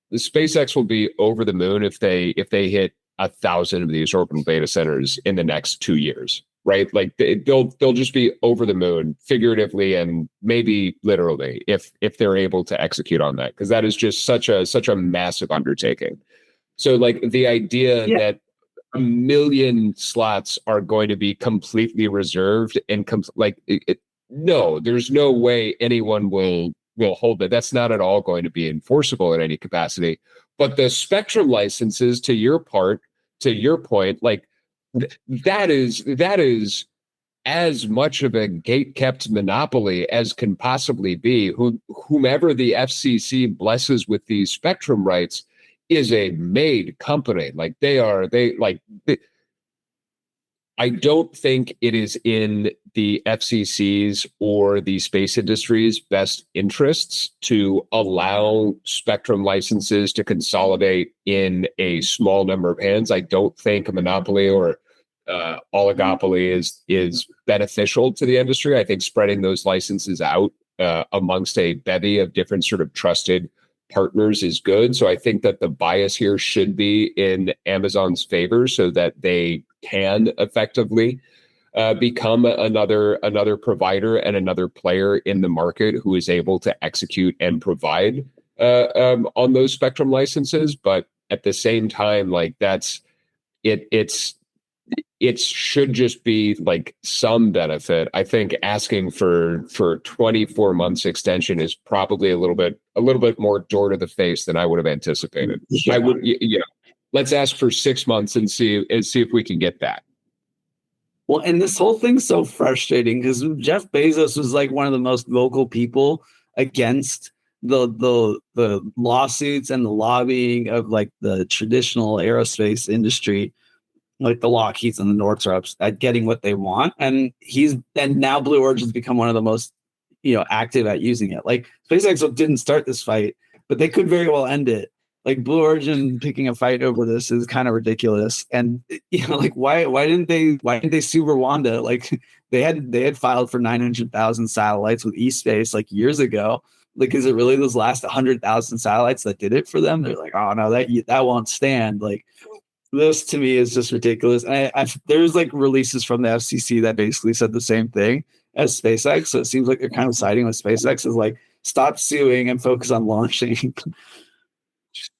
the SpaceX will be over the moon if they hit 1,000 of these orbital data centers in the next 2 years, right? Like, they'll just be over the moon, figuratively and maybe literally, if they're able to execute on that, because that is just such a massive undertaking. So, like, the idea that 1 million slots are going to be completely reserved and no, there's no way anyone will hold it. That's not at all going to be enforceable in any capacity. But the spectrum licenses, to your point, like, that is as much of a gate-kept monopoly as can possibly be. Whomever the FCC blesses with these spectrum rights is a made company. Like, I don't think it is in the FCC's or the space industry's best interests to allow spectrum licenses to consolidate in a small number of hands. I don't think a monopoly or oligopoly is beneficial to the industry. I think spreading those licenses out amongst a bevy of different sort of trusted partners is good. So I think that the bias here should be in Amazon's favor, so that they can effectively become another provider and another player in the market who is able to execute and provide on those spectrum licenses. But at the same time, like, it should just be like some benefit. I think asking for 24 months extension is probably a little bit more door to the face than I would have anticipated. Yeah. Let's ask for 6 months and see if we can get that. Well, and this whole thing's so frustrating because Jeff Bezos was like one of the most vocal people against the lawsuits and the lobbying of like the traditional aerospace industry, like the Lockheeds and the Northrops, at getting what they want. And now Blue Origin's become one of the most, active at using it. Like SpaceX didn't start this fight, but they could very well end it. Like Blue Origin picking a fight over this is kind of ridiculous. And like why didn't they sue Rwanda? Like they had filed for 900,000 satellites with eSpace like years ago. Like, is it really those last 100,000 satellites that did it for them? They're like, oh no, that won't stand. Like, this to me is just ridiculous. And there's like releases from the FCC that basically said the same thing as SpaceX. So it seems like they're kind of siding with SpaceX, is like, stop suing and focus on launching.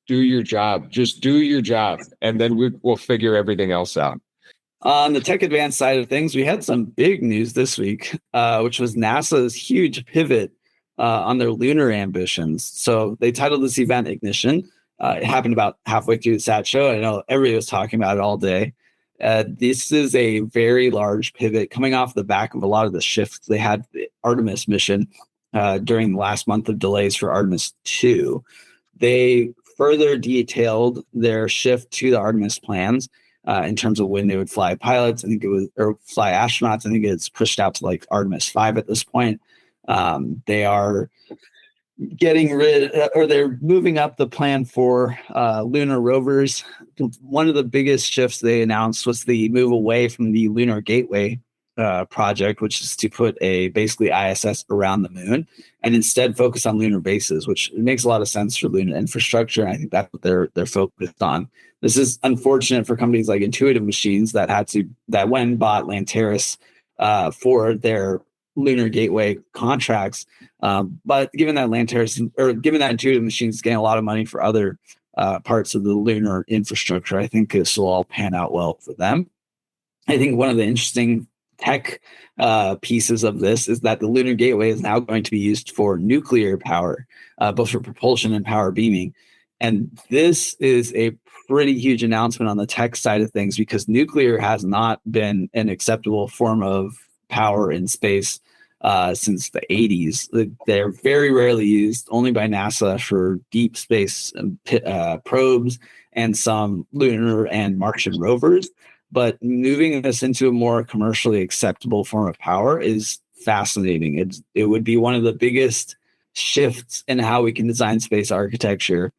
Do your job. Just do your job, and then we'll figure everything else out. On the tech advanced side of things, we had some big news this week, which was NASA's huge pivot on their lunar ambitions. So they titled this event Ignition. It happened about halfway through the SAT show. I know everybody was talking about it all day. This is a very large pivot coming off the back of a lot of the shifts they had the Artemis mission during the last month of delays for Artemis 2. They further detailed their shift to the Artemis plans in terms of when they would fly pilots. I think it was, or fly astronauts. I think it's pushed out to like Artemis 5 at this point. They are getting rid, or they're moving up the plan for lunar rovers. One of the biggest shifts they announced was the move away from the Lunar Gateway project, which is to put a basically ISS around the moon and instead focus on lunar bases, which makes a lot of sense for lunar infrastructure. And I think that's what they're focused on. This is unfortunate for companies like Intuitive Machines that went and bought Lanteris for their Lunar Gateway contracts. But given that Intuitive Machines is getting a lot of money for other parts of the lunar infrastructure, I think this will all pan out well for them. I think one of the interesting tech pieces of this is that the Lunar Gateway is now going to be used for nuclear power, both for propulsion and power beaming. And this is a pretty huge announcement on the tech side of things, because nuclear has not been an acceptable form of power in space since the 80s. They're very rarely used, only by NASA for deep space probes and some lunar and Martian rovers. But moving this into a more commercially acceptable form of power is fascinating. It would be one of the biggest shifts in how we can design space architecture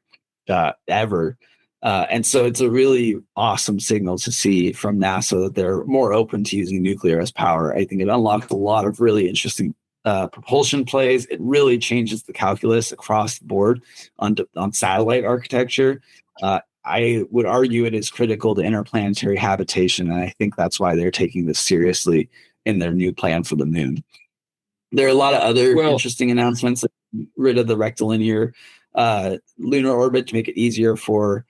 ever. And so it's a really awesome signal to see from NASA that they're more open to using nuclear as power. I think it unlocks a lot of really interesting propulsion plays. It really changes the calculus across the board on satellite architecture. I would argue it is critical to interplanetary habitation, and I think that's why they're taking this seriously in their new plan for the moon. There are a lot of other interesting announcements, like rid of the rectilinear lunar orbit to make it easier for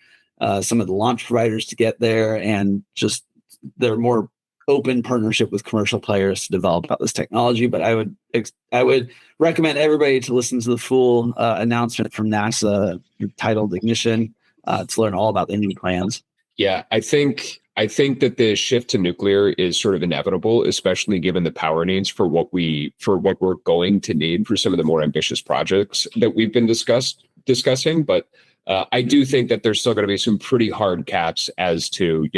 some of the launch providers to get there, and just their more open partnership with commercial players to develop out this technology. But I would recommend everybody to listen to the full announcement from NASA titled Ignition to learn all about the new plans. Yeah, I think that the shift to nuclear is sort of inevitable, especially given the power needs for what we're going to need for some of the more ambitious projects that we've been discussing. But I do think that there's still going to be some pretty hard caps as to,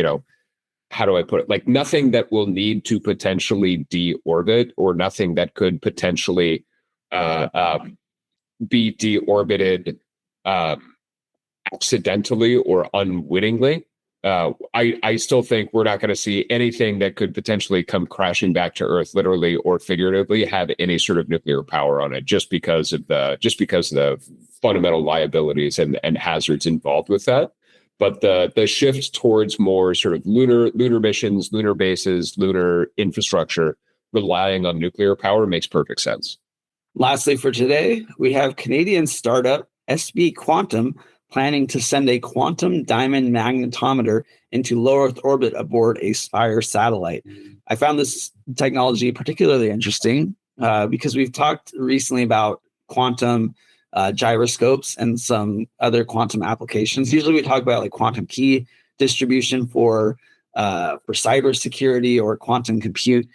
how do I put it? Like, nothing that will need to potentially deorbit, or nothing that could potentially be deorbited accidentally or unwittingly. I still think we're not going to see anything that could potentially come crashing back to Earth, literally or figuratively, have any sort of nuclear power on it, just because of the fundamental liabilities and hazards involved with that. But the shift towards more sort of lunar missions, lunar bases, lunar infrastructure relying on nuclear power makes perfect sense. Lastly, for today, we have Canadian startup SB Quantum planning to send a quantum diamond magnetometer into low Earth orbit aboard a Spire satellite. I found this technology particularly interesting because we've talked recently about quantum gyroscopes and some other quantum applications. Usually we talk about like quantum key distribution for for cybersecurity or quantum compute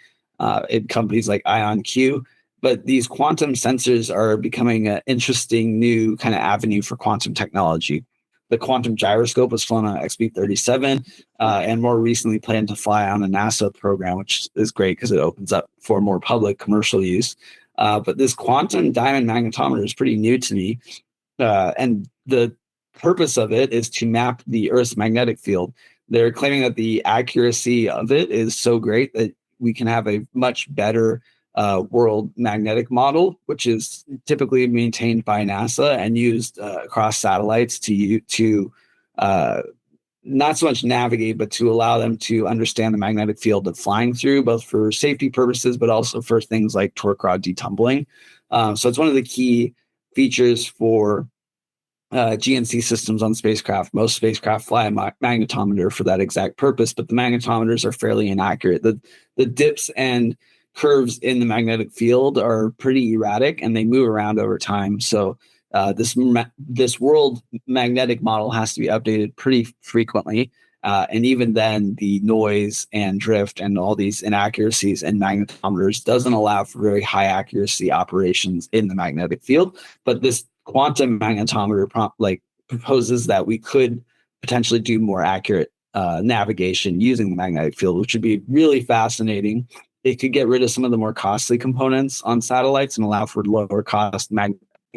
in companies like IonQ. But these quantum sensors are becoming an interesting new kind of avenue for quantum technology. The quantum gyroscope was flown on XB-37 and more recently planned to fly on a NASA program, which is great because it opens up for more public commercial use. But this quantum diamond magnetometer is pretty new to me. And the purpose of it is to map the Earth's magnetic field. They're claiming that the accuracy of it is so great that we can have a much better world magnetic model, which is typically maintained by NASA and used across satellites to not so much navigate, but to allow them to understand the magnetic field they're flying through, both for safety purposes, but also for things like torque rod detumbling. So it's one of the key features for GNC systems on spacecraft. Most spacecraft fly a magnetometer for that exact purpose, but the magnetometers are fairly inaccurate. The dips and curves in the magnetic field are pretty erratic and they move around over time. So this world magnetic model has to be updated pretty frequently. And even then, the noise and drift and all these inaccuracies in magnetometers doesn't allow for very high accuracy operations in the magnetic field. But this quantum magnetometer proposes that we could potentially do more accurate navigation using the magnetic field, which would be really fascinating. It could get rid of some of the more costly components on satellites and allow for lower cost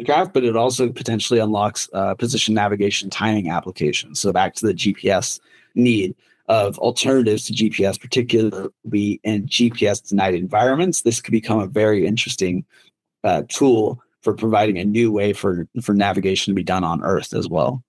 craft, but it also potentially unlocks position navigation timing applications. So back to the GPS need of alternatives to GPS, particularly in GPS denied environments. This could become a very interesting tool for providing a new way for navigation to be done on Earth as well.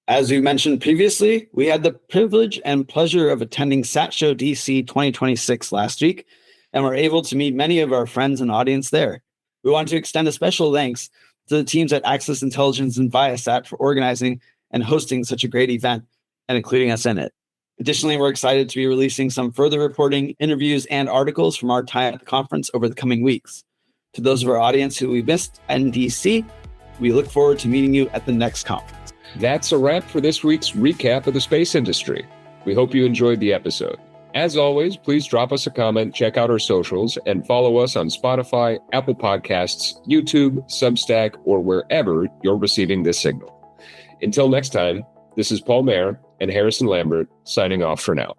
As we mentioned previously, we had the privilege and pleasure of attending SAT Show DC 2026 last week, and were able to meet many of our friends and audience there. We want to extend a special thanks to the teams at Access Intelligence and Viasat for organizing and hosting such a great event and including us in it. Additionally, we're excited to be releasing some further reporting, interviews, and articles from our time at the conference over the coming weeks. To those of our audience who we missed in DC, we look forward to meeting you at the next conference. That's a wrap for this week's recap of the space industry. We hope you enjoyed the episode. As always, please drop us a comment, check out our socials, and follow us on Spotify, Apple Podcasts, YouTube, Substack, or wherever you're receiving this signal. Until next time, this is Paul Mayer and Harrison Lambert signing off for now.